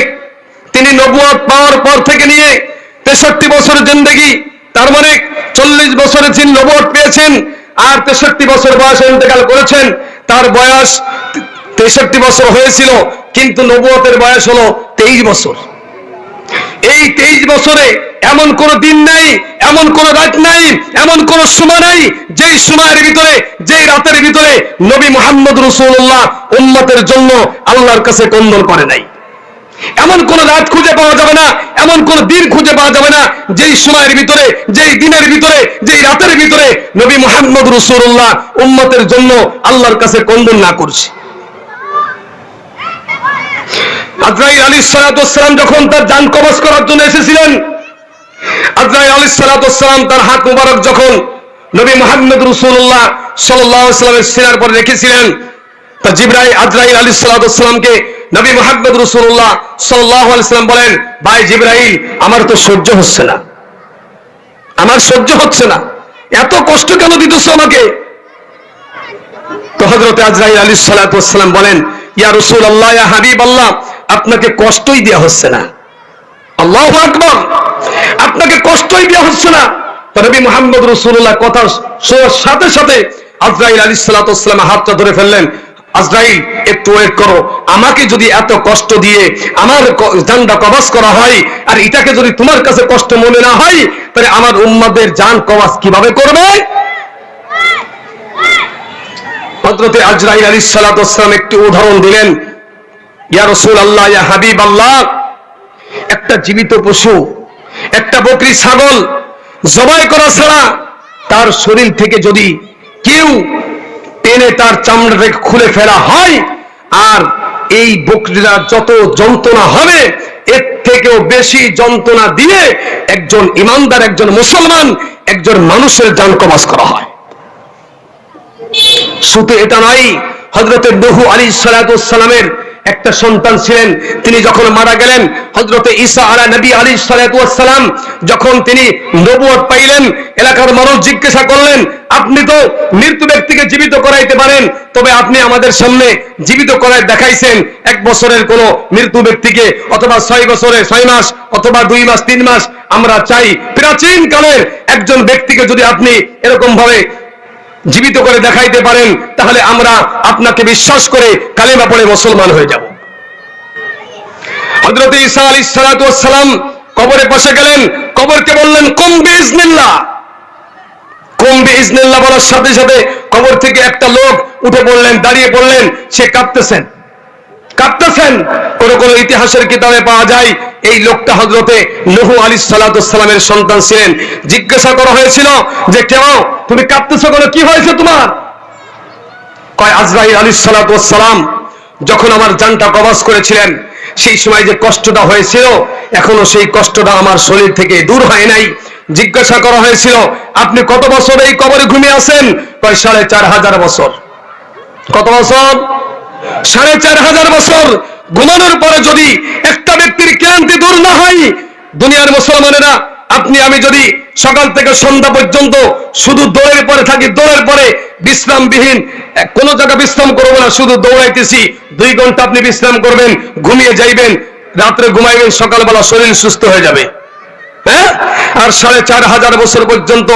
তিনি নবুয়ত পাওয়ার পর থেকে নিয়ে 63 বছরের জিন্দেগি, তার মানে 40 বছরে তিনি নবুয়ত পেয়েছেন আর 63 বছর বয়সে ইন্তেকাল করেছেন। তার বয়স 63 বছর হয়েছিল, কিন্তু নবুয়তের বয়স হলো 23 বছর। এই 23 বছরে এমন কোন দিন নাই, এমন কোন রাত নাই, এমন কোন সময় নাই যেই সময়ের ভিতরে, যেই রাতের ভিতরে নবী মুহাম্মদ রাসূলুল্লাহ উম্মতের জন্য আল্লাহর কাছে ক্রন্দন করে নাই। এমন কোন রাত খুঁজে পাওয়া যাবে না, এমন কোন দিন খুঁজে পাওয়া যাবে না যেই সময়ের ভিতরে, যেই দিনের ভিতরে, যেই রাতের ভিতরে নবী মুহাম্মদ রাসূলুল্লাহ উম্মতের জন্য আল্লাহর কাছে ক্রন্দন না করছে। আজরাইল আলাইহিস সালাতু ওয়াস সালাম যখন তার জান কবজ করার জন্য এসেছিলেন, আজরাইল আলাইহিস সালাতু ওয়াস সালাম তার হাত মুবারক যখন নবী মুহাম্মদ রাসূলুল্লাহ সাল্লাল্লাহু আলাইহি ওয়াসাল্লামের সিনার পরে রেখেছিলেন, তা আজরাইল আলাইহিস সালাতু ওয়াস সালামকে নবী মুহাম্মদ রাসূলুল্লাহ সাল্লাল্লাহু আলাইহি ওয়াসাল্লাম বলেন, ভাই জিবরাইল, আমার তো সহ্য হচ্ছে না, আমার সহ্য হচ্ছে না, এত কষ্ট কেন দিতেছো আমাকে? তো হযরত আজরাইল আলাইহিস সালাতু ওয়াস সালাম বলেন, ইয়া রাসূলুল্লাহ, ইয়া হাবিবাল্লাহ, আপনাকে কষ্টই দেয়া হচ্ছে না। আল্লাহু আকবার, আপনাকে কষ্টই দেয়া হচ্ছে না। তো নবী মুহাম্মদ রাসূলুল্লাহ কথা শোনার সাথে সাথে আজরাইল আলাইহিস সালাতু ওয়াস সালাম হাতটা ধরে ফেললেন, আজরাইল একটু ওয়েট করো, আমাকে যদি এত কষ্ট দিয়ে আমার জানটা কবজ করা হয় আর এটাকে যদি তোমার কাছে কষ্ট মনে না হয়, তাহলে আমার উম্মতের জান কবজ কিভাবে করবে? হযরত আজরাইল আলাইহিস সালাতু ওয়াস সালাম একটি উদাহরণ দিলেন, ইয়া রাসূলুল্লাহ, ইয়া হাবিবাল্লাহ, একটা জীবিত পশু, একটা বকরি ছাগল জবাই করা ছাড়া তার শরীর থেকে যদি কেউ টেনে তার চামড়াটাকে খুলে ফেলা হয়, আর এই বকরিরা যত যন্ত্রণা হবে এর থেকেও বেশি যন্ত্রণা দিয়ে একজন ইমানদার, একজন মুসলমান, একজন মানুষের জান কবজ করা হয়। শুধু এটা নয়, হযরতে নূহ আলাইহিস সালাতু সালামের একটা সন্তান ছিলেন, তিনি যখন মারা গেলেন, হযরতে ঈসা নবী আলাইহিস সালাতু সালাম যখন তিনি নবুয়ত পাইলেন, এলাকার মানুষ জিজ্ঞাসা করলেন, আপনি তো মৃত ব্যক্তিকে জীবিত করাইতে পারেন, তবে আপনি আমাদের সামনে জীবিত করায় দেখাইছেন 1 বছরের কোন মৃত ব্যক্তিকে, অথবা 6 বছরে 6 মাস, অথবা 2 মাস 3 মাস। আমরা চাই প্রাচীন কালের একজন ব্যক্তিকে যদি আপনি এরকম ভাবে জীবিত করে দেখাইতে পারেন, তাহলে আমরা আপনাকে বিশ্বাস করে কালেমা পড়ে মুসলমান হয়ে যাব। হযরত ঈসা আলাইহিস সালাতু ওয়াস সালাম কবরে বসে গেলেন, কবরকে বললেন কুম বিইজনিল্লাহ। কুম বিইজনিল্লাহ বলার সাথে সাথে কবর থেকে একটা লোক উঠে পড়লেন, দাঁড়িয়ে পড়লেন, সে কাঁপতেছেন। কোন ইতিহাসের কিতাবে পাওয়া যায় এই লোকটা হযরতে নূহ আলাইহিস সালাতু ওয়াস সালামের সন্তান ছিলেন। জিজ্ঞাসা করা হয়েছিল যে কেন তুমি কাঁপতেছো, কেন, কি হয়েছে তোমার? কয় আজরাইল আলাইহিস সালাতু ওয়াস সালাম যখন আমার জানটা কবজ করেছিলেন, সেই সময় যে কষ্টটা হয়েছিল, এখনো সেই কষ্টটা আমার শরীর থেকে দূর হয় নাই। জিজ্ঞাসা করা হয়েছিল আপনি কত বছর এই কবরে ঘুমিয়ে আছেন? কয় 4500 বছর। কত বছর? 4500 বছর ঘুমানোর পরে যদি একটা ব্যক্তির ক্লান্তি দূর না হয়, দুনিয়ার মুসলমানেরা আপনি আমি যদি সকাল থেকে সন্ধ্যা পর্যন্ত শুধু দৌড়ের পরে থাকি, দৌড়ের পরে বিশ্রামবিহীন কোন জায়গা বিশ্রাম করবো না, শুধু দৌড়াইতেছি, 2 ঘন্টা আপনি বিশ্রাম করবেন, ঘুমিয়ে যাইবেন, রাত্রে ঘুমাইবেন, সকালবেলা শরীর সুস্থ হয়ে যাবে। হ্যাঁ, আর 4500 বছর পর্যন্ত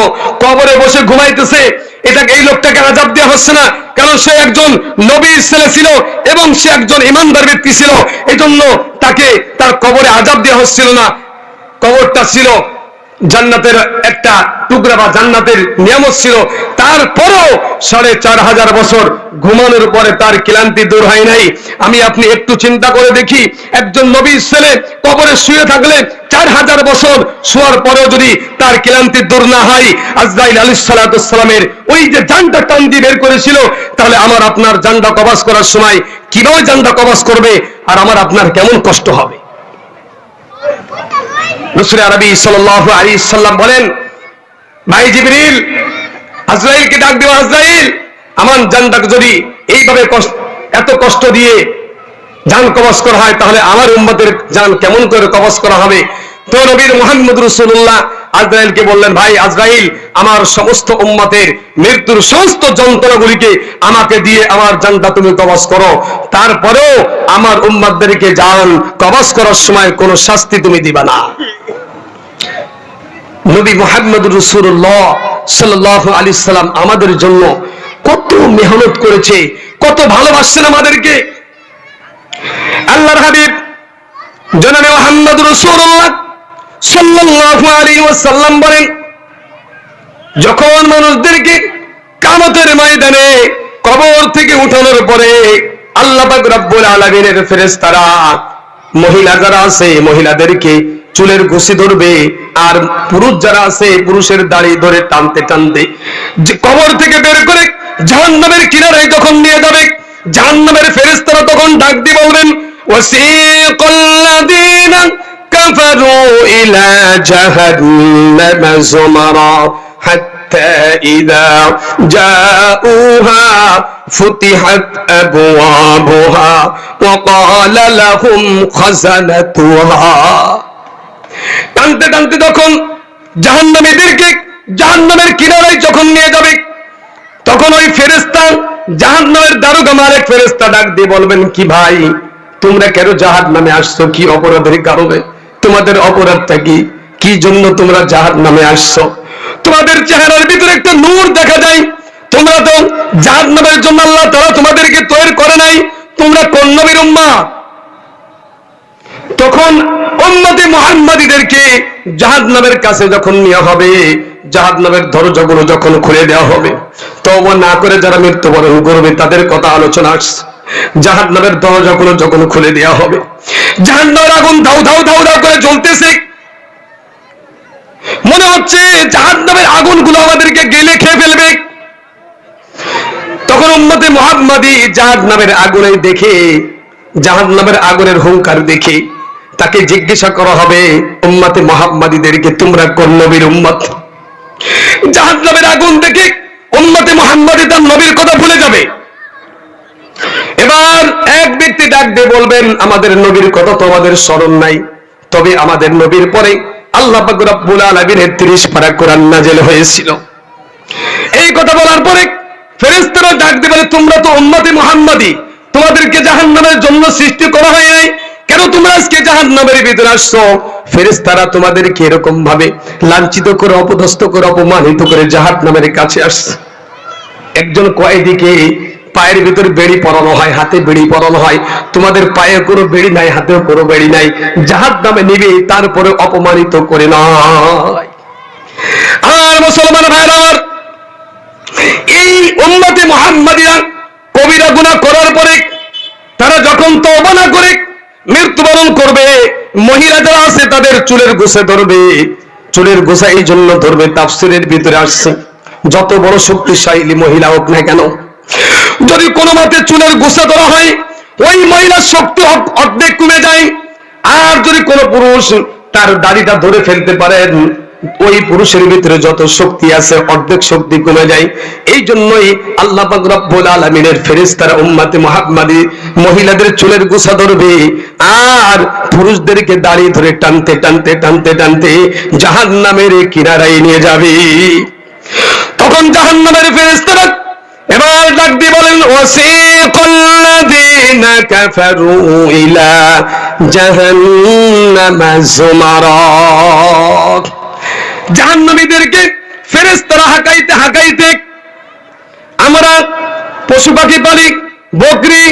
কবরে বসে ঘুমাইতেছে, এটাকে এই লোকটাকে আযাব দেওয়া হচ্ছে না, কারণ সে একজন নবীর ছেলে ছিল এবং সে একজন ইমানদার ব্যক্তি ছিল, এজন্য তাকে তার কবরে আযাব দেওয়া হচ্ছিল না। কবরটা ছিল জান্নাতের একটা টুকরা বা জান্নাতের নিয়ামত ছিল, তারপরেও 4500 বছর ঘুমানোর পরে তার ক্লান্তি দূর হয় নাই। আমি আপনি একটু চিন্তা করে দেখি, একজন নবীর ছেলে কবরে শুয়ে থাকলে 4000 বছর শোয়ার পরেও যদি তার ক্লান্তি দূর না হয়, আজরাইল আলাইহিস সালাতু ওয়াস সালামের ওই যে জানটা টান দিয়ে বের করেছিল, তাহলে আমার আপনার জানটা কবজ করার সময় কিভাবে জানটা কবজ করবে, আর আমার আপনার কেমন কষ্ট হবে। রাসূল আরবি সাল্লাল্লাহু আলাইহি সাল্লাম বলেন, ভাই জিবরিল, আজরাইলকে ডাক দিও, আজরাইল আমার জানটাকে যদি এইভাবে এত কষ্ট দিয়ে জান কবজ করা হয়, তাহলে আমার উম্মতের জান কেমন করে কবজ করা হবে। তো নবীর মুহাম্মদ রাসূলুল্লাহ আজরাইলকে বললেন, ভাই আজরাইল, আমার সমস্ত উম্মতের মৃত্যুর সমস্ত যন্ত্রণাগুলিকে আমাকে দিয়ে আমার জানটা তুমি কবজ করো, তারপরেও আমার উম্মতদেরকে জান কবজ করার সময় কোনো শাস্তি তুমি দিবা না। নবী মুহাম্মদ রাসূলুল্লাহ সাল্লাল্লাহু আলাইহি সাল্লাম আমাদের জন্য কত মেহনত করেছে, কত ভালোবাসছেন আমাদেরকে। আল্লাহর হাবিব জনাবে মুহাম্মদ রাসূলুল্লাহ সাল্লাল্লাহু আলাইহি ওয়াসাল্লাম বলেন, যখন মানুষদেরকে কিয়ামতের ময়দানে কবর থেকে উঠানোর পরে আল্লাহ পাক রব্বুল আলামিনের ফেরেশতারা মহিলা যারা আছে মহিলাদেরকে চুলের ঘুষি ধরবে, আর পুরুষ যারা আছে পুরুষের দাড়ি ধরে টানতে টানতে কবর থেকে বের করে জাহান্নামের কিনারায় যখন নিয়ে যাবে, জাহান্নামের ফেরেশতারা তখন ডাক দিয়ে বলবেন, ওয়াসিকাল্লাযীনা কাফারু ইলা জাহান্নামা যুমারা হাত্তা ইযা জাউহা ফুতিহাত আবওয়াবুহা ওয়া ক্বালা লাহুম খাযানাতুহা। টানতে টানতে যখন জাহান্নামীদেরকে জাহান্নামের কিনারায় যখন নিয়ে যাবে, তখন ওই ফেরেশতা জাহান্নামের দারোগা মালিক ফেরেশতা ডাক দিয়ে বলবেন, কি ভাই, তোমরা কেন জাহান্নামে আসছো? কি অপরাধের কারণে? তোমাদের অপরাধটা কি? কি জন্য তোমরা জাহান্নামে আসছো? তোমাদের চেহারার ভিতরে একটা নূর দেখা যায়, তোমরা তো জাহান্নামের জন্য আল্লাহ তাআলা তোমাদেরকে তৈরি করে নাই, তোমরা কোন নবীর উম্মাহ? তখন উম্মতে মুহাম্মাদীদেরকে জাহান্নামের কাছে যখন নেওয়া হবে, জাহান্নামের দরজাগুলো যখন খুলে দেওয়া হবে, তওবা না করে যারা মৃত্যুবরণ করবে তাদের কথা আলোচনা আসছে। জাহান্নামের দরজাগুলো যখন খুলে দেওয়া হবে, জাহান্নামের আগুন ধাউ ধাউ ধাউ ধাউ করে জ্বলতেছে, মনে হচ্ছে জাহান্নামের আগুনগুলো আমাদেরকে গেলে খেয়ে ফেলবে। তখন উম্মতে মুহাম্মাদী জাহান্নামের আগুনে দেখে, জাহান্নামের আগুনের হুঙ্কার দেখে তাকে জিজ্ঞাসা করা হবে, উম্মতে মুহাম্মাদীদেরকে তোমরা কোন নবীর উম্মত? জাহান্নামের আগুন দেখে উম্মতে মুহাম্মাদী তার নবীর কথা ভুলে যাবে। এবার এক ব্যক্তি ডাক দিয়ে বলবেন, আমাদের নবীর কথা তো আমাদের স্মরণ নাই, তবে আমাদের নবীর পরে আল্লাহ পাক রব্বুল আলামিনের 30 পারা কোরআন নাযিল হয়েছিল। এই কথা বলার পরে ফেরেশতারা ডাক দিয়ে বলে, তোমরা তো উম্মতে মুহাম্মাদী, তোমাদেরকে জাহান্নামের জন্য সৃষ্টি করা হয় নাই, কেন তোমরা আজকে জাহান্নামের ভিতরে আসছো? ফেরেশতারা তোমাদেরকে এরকম ভাবে লাঞ্ছিত করে, অপদস্থ করে, অপমানিত করে জাহান্নামের কাছে আসছে। একজন কয়েদিকে পায়ের ভিতরে বেড়ি পরানো হয়, হাতে বেড়ি পরানো হয়, তোমাদের পায়ে কোনো বেড়ি নাই, হাতেও কোনো বেড়ি নাই, জাহান্নামে নিবে, তারপরে অপমানিত করে নয়। আর মুসলমান ভাইরা আমার, এই উম্মতে মুহাম্মাদিরা কবিরা গুনাহ করার পরে তারা যখন তওবা না করে মৃত্যুবরণ করবে, মহিলা যারা আছে তাদের চুলের গোছা ধরবে। চুলের গোছা এই জন্য ধরবে, তাফসীরের ভিতরে আসছে, যত বড় শক্তিশালী মহিলা হোক না কেন, যদি কোনো মতে চুলের গোছা ধরা হয়, ওই মহিলার শক্তি অর্ধেক কমে যায়। আর যদি কোনো পুরুষ তার দাড়িটা ধরে ফেলতে পারেন, ওই পুরুষের ভিতরে যত শক্তি আছে অর্ধেক শক্তি কমে যায়। এই জন্যই আল্লাহ পাক রব্বুল আলামিনের ফেরেশতারা উম্মতে মুহাম্মাদী মহিলাদের চুলের গোছা ধরবে, আর পুরুষদেরকে দাড়ি ধরে টানতে টানতে টানতে টানতে জাহান্নামের কিনারায় নিয়ে যাবে। তখন জাহান্নামের ফেরেশতারা এবার ডাক দিয়ে বলেন, ওয়াসিকাল্লাযীনা কাফারু ইলা জাহান্নামা যুমারা। জাহান্নামীদেরকে ফেরেশতারা হাঁকাইতে হাঁকাইতে, আমরা পশু পাখি পালি, বকরি,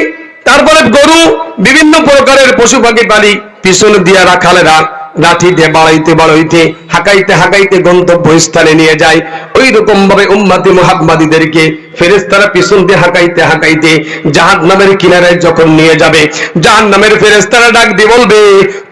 তারপরে গরু, বিভিন্ন প্রকারের পশু পাখি পালি, পিছন দিয়া রাখালেরা লাঠি দিয়ে বাড়াইতে বাড়াইতে হাঁকাইতে হাঁকাইতে গন্তব্যস্থানে নিয়ে যায়। ওই রকম ভাবে উম্মতে মুহাম্মাদীদেরকে ফেরেশতারা পিছন দিয়ে হাঁকাইতে হাঁকাইতে জাহান্নামের কিনারায় যখন নিয়ে যাবে, জাহান্নামের ফেরেশতারা ডাক দিয়ে বলবে,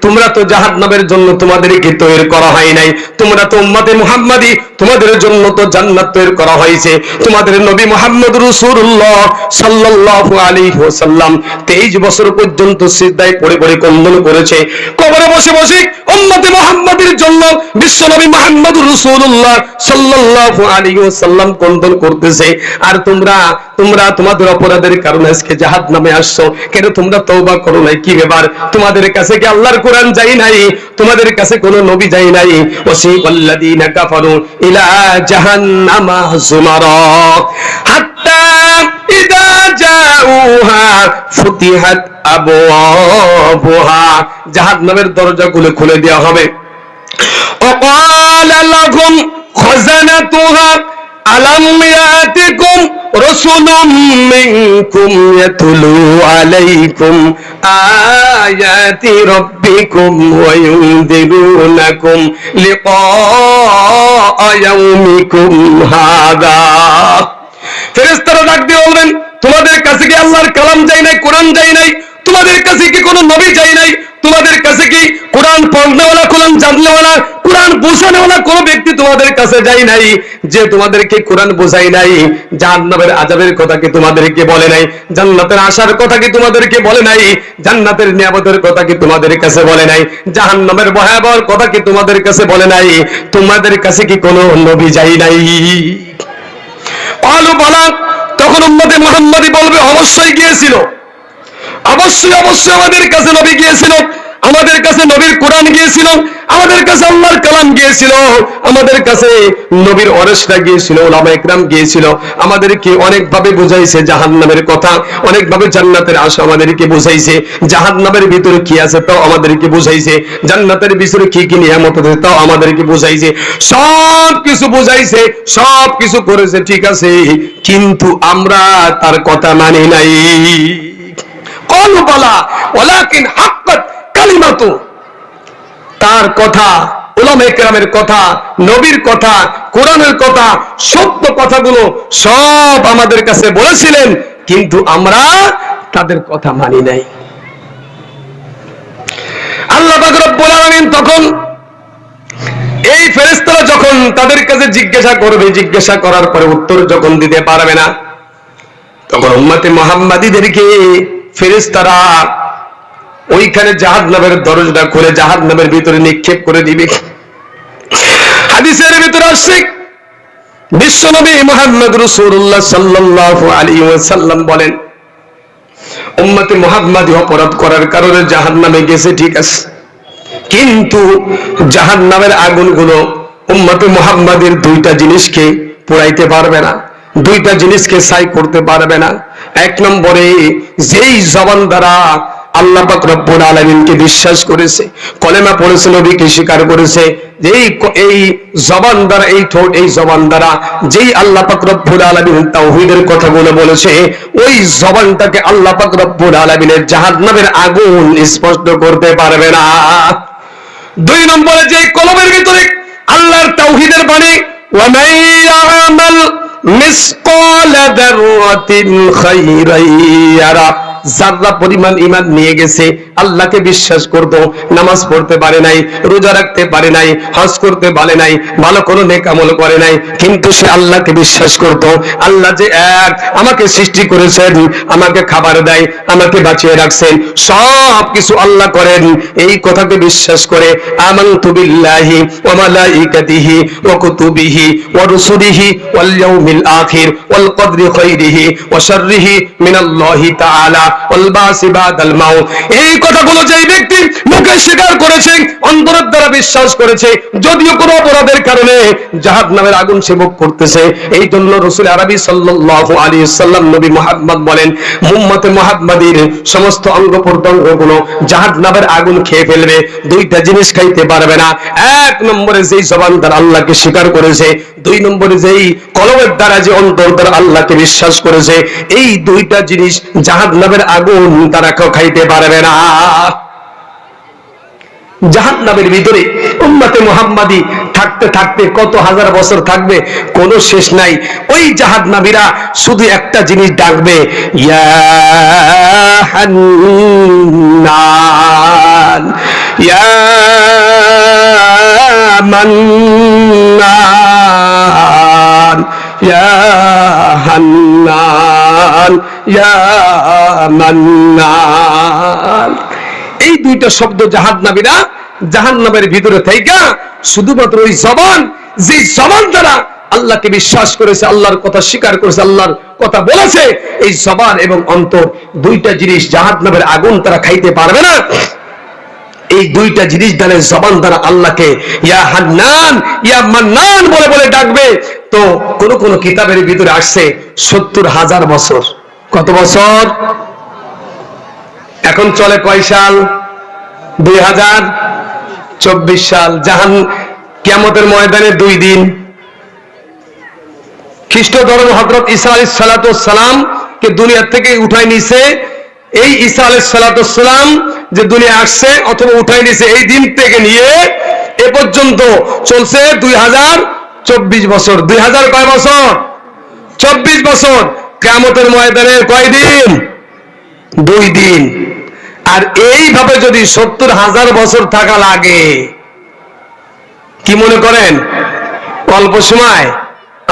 তোমরা তো জাহান্নামের জন্য তোমাদেরকে তৈরি করা হয় নাই, তোমরা তো উম্মতে মুহাম্মাদী, তোমাদের জন্য তো জান্নাত তৈরি করা হয়েছে। তোমাদের নবী মুহাম্মদ রাসূলুল্লাহ সাল্লাল্লাহু আলাইহি ওয়াসাল্লাম 23 বছর পর্যন্ত সিজদায় পড়ে পড়ে ক্রন্দন করেছে, কবরে বসে বসে উম্মতে মুহাম্মাদীর জন্য বিশ্বনবী মুহাম্মদ রাসূলুল্লাহ সাল্লাল্লাহু আলাইহি ওয়াসাল্লাম ক্রন্দন করতেছে। আর তোমরা তোমাদের অপরাধের কারণে আজকে জাহান্নামে আসছো, কেন তোমরা তওবা করো নাই? কি ব্যাপার? তোমাদের কাছে কি আল্লাহর কোরআন যাই নাই? তোমাদের কাছে কোনো নবী যাই নাই? ওয়াসিকাল্লাযীনা কাফারু ইলা জাহান্নামা যুমারা হাত্তা ইযা জাউহা ফুতিহাত আবওয়াবুহা, জাহান্নামের দরজাগুলো খুলে দেওয়া হবে। ওয়াকালা লাহুম খাযানাতুহা আলাম ইয়াতিকুম রাসূলুম মিনকুম ইয়াতলু আলাইকুম আয়াতি রাব্বিকুম ওয়া ইউনদিরুনাকুম লিকা ইয়াউমিকুম হাদা। ফেরেশতারা ডাক দিয়ে বলবেন, তোমাদের কাছে কি আল্লাহর কালাম যাই নাই, কোরআন যাই নাই? তোমাদের কাছে কি কোনো নবী যাই নাই? তোমাদের কাছে কি কোরআন পড়নেওয়ালা, কোরআন জাননেওয়ালা, কোরআন বোঝানেওয়ালা কোনো ব্যক্তি তোমাদের কাছে যাই নাই, যে তোমাদেরকে কোরআন বোঝাই নাই? জাহান্নামের আযাবের কথা কি তোমাদেরকে বলে নাই? জান্নাতের আশার কথা কি তোমাদেরকে বলে নাই? জান্নাতের নিয়ামতের কথা কি তোমাদের কাছে বলে নাই? জাহান্নামের ভয়াবহ কথা কি তোমাদের কাছে বলে নাই? তোমাদের কাছে কি কোনো নবী যাই নাই? আলু বলা, তখন উম্মতে মুহাম্মাদী বলবে, অবশ্যই গিয়েছিল, অবশ্যই অবশ্যই আমাদের কাছে নবী গিয়েছিল, আমাদের কাছে নবীর কোরআন গিয়েছিল, আমাদের কাছে আল্লাহর কালাম গিয়েছিল, আমাদের কাছে নবীর ওয়ারিসরা গিয়েছিল, উলামায়ে কেরাম গিয়েছিল, আমাদেরকে অনেকভাবে বুঝাইছে জাহান্নামের কথা, অনেকভাবে জান্নাতের আশা আমাদেরকে বুঝাইছে, জাহান্নামের ভিতরে কি আছে তাও আমাদেরকে বুঝাইছে, জান্নাতের ভিতরে কি কি নিয়ামত আছে তাও আমাদেরকে বুঝাইছে, সব কিছু বুঝাইছে, সব কিছু করেছে, ঠিক আছে, কিন্তু আমরা তার কথা মানি নাই। ক্বালু বালা ওয়ালাকিন হাক্কাত কালিমাতু, তার কথা, উলামায়ে কেরামের কথা, নবীর কথা, কোরআনের কথা, সত্য কথাগুলো সব আমাদের কাছে বলেছিলেন, কিন্তু আমরা তাদের কথা মানি নাই। আল্লাহ পাক রব্বুল আলামিন তখন এই ফেরেশতারা যখন তাদের কাছে জিজ্ঞাসা করবে, জিজ্ঞাসা করার পরে উত্তর যখন দিতে পারবে না, তখন উম্মতে মুহাম্মাদীদেরকে ফেরেশতারা ওইখানে জাহান্নামের দরজা খুলে জাহান্নামের ভিতরে নিক্ষেপ করে দিবে। হাদিসের ভিতরে আসছে বিশ্বনবী মুহাম্মদ রাসূলুল্লাহ সাল্লাল্লাহু আলাইহি ওয়াসাল্লাম বলেন, উম্মতে মুহাম্মাদি অপরাধ করার কারণে জাহান্নামে গেছে ঠিক আছে, কিন্তু জাহান্নামের আগুনগুলো উম্মতে মুহাম্মাদের দুইটা জিনিসকে পোড়াইতে পারবে না, দুইটা জিনিসকে ছাই করতে পারবে না। এক নম্বরে যেই জবান দ্বারা আল্লাহ পাক রব্বুল আলামিনকে বিশ্বাস করেছে, কলেমা পড়েছে, নবীকে স্বীকার করেছে, এই জবান দ্বারা, এই ঠোঁট, এই জবান দ্বারা যেই আল্লাহ পাক রব্বুল আলামিন তাওহীদের কথাগুলো বলেছে, ওই জবানটাকে আল্লাহ পাক রব্বুল আলামিনের জাহান্নামের আগুন স্পর্শ করতে পারবে না। দুই নম্বরে যে কলমের ভিতরে আল্লাহর তাওহীদের বাণী, ওয়া মান ইয়ামাল মিসকালা যাররাতিন খায়রান ইয়ারা, যারা পরিমাণ ঈমান নিয়ে গেছে, আল্লাহকে বিশ্বাস করত, নামাজ পড়তে পারে নাই, রোজা রাখতে পারে নাই, হজ করতে পারে নাই, ভালো কোনো নেক আমল করে নাই, কিন্তু সে আল্লাহকে বিশ্বাস করত, আল্লাহ যে এক, আমাকে সৃষ্টি করেছেন, আমাকে খাবার দেয়, আমাকে বাঁচিয়ে রাখছেন, সব কিছু আল্লাহ করেন, এই কথাকে বিশ্বাস করে আমানতু বিল্লাহি ওয়া মালাইকাতিহি ওয়া কুতুবিহি ওয়া রুসুলিহি ওয়াল ইয়াউমিল আখির ওয়াল কদরি খাইরিহি ওয়া শাররিহি মিনাল্লাহি তাআলা ওয়াল বাসি বাদাল মাউত। এই কথাগুলো যেই ব্যক্তি মুখে স্বীকার করেছে, অন্তরের দ্বারা বিশ্বাস করেছে, যদিও কোনো অপরাধের কারণে জাহান্নামের আগুন সে ভোগ করতেছে, এই জন্য রাসূল আরবি সাল্লাল্লাহু আলাইহি ওয়াসাল্লাম নবী মুহাম্মদ বলেন, উম্মতে মুহাম্মাদির সমস্ত অঙ্গ প্রত্যঙ্গগুলো জাহান্নামের আগুন খেয়ে ফেলবে, দুইটা জিনিস খাইতে পারবে না। এক নম্বরে যেই জবান দ্বারা আল্লাহকে স্বীকার করেছে, দুই নম্বরে যেই কলমের দ্বারা, যে অন্তর দ্বারা আল্লাহকে বিশ্বাস করেছে, এই দুইটা জিনিস জাহান্নামের আগুন তারা খাইতে পারবে না। জাহান্নামের ভিতরে উম্মতে মুহাম্মাদি থাকতে থাকতে কত হাজার বছর থাকবে, কোনো শেষ নাই। ওই জাহান্নামীরা শুধু একটা জিনিস ডাকবে, ইয়া হান্নান ইয়া মান্নান ইয়া হান্নান ইয়া মান্নান। এই দুইটা শব্দ জাহান্নামীরা জাহান্নামের ভিতরে থাইকা শুধুমাত্র ওই জবান, যে জবান দ্বারা আল্লাহকে বিশ্বাস করেছে, আল্লাহর কথা স্বীকার করেছে, আল্লাহর কথা বলেছে, এই জবান এবং অন্তর, দুইটা জিনিস জাহান্নামের আগুন তারা খাইতে পারবে না। এই দুইটা জিনিস দ্বারা, জবান দ্বারা আল্লাহকে ইয়া হান্নান ইয়া মান্নান বলে বলে ডাকবে। তো কোন কোন কিতাবের ভিতরে আসছে ৭০,০০০ বছর। কত বছর? এখন চলে কয় সাল? 2024 সাল। কিয়ামতের ময়দানে 2 দিন। খ্রিস্ট ধর্ম হযরত ঈসা আলাইহিস সালাতু ওয়াস সালাম কে দুনিয়া থেকে উঠায় নিছে। এই ঈসা আলাইহিস সালাতু ওয়াস সালাম যে দুনিয়া আসছে অথবা উঠায় নিছে, এই দিন থেকে নিয়ে এ পর্যন্ত চলছে 2024 বছর। 2000 কয় বছর? 24 বছর। কিয়ামতের ময়দানে কয় দিন? 2 দিন। আর এইভাবে যদি ৭০,০০০ বছর থাকা লাগে, কি মনে করেন অল্প সময়?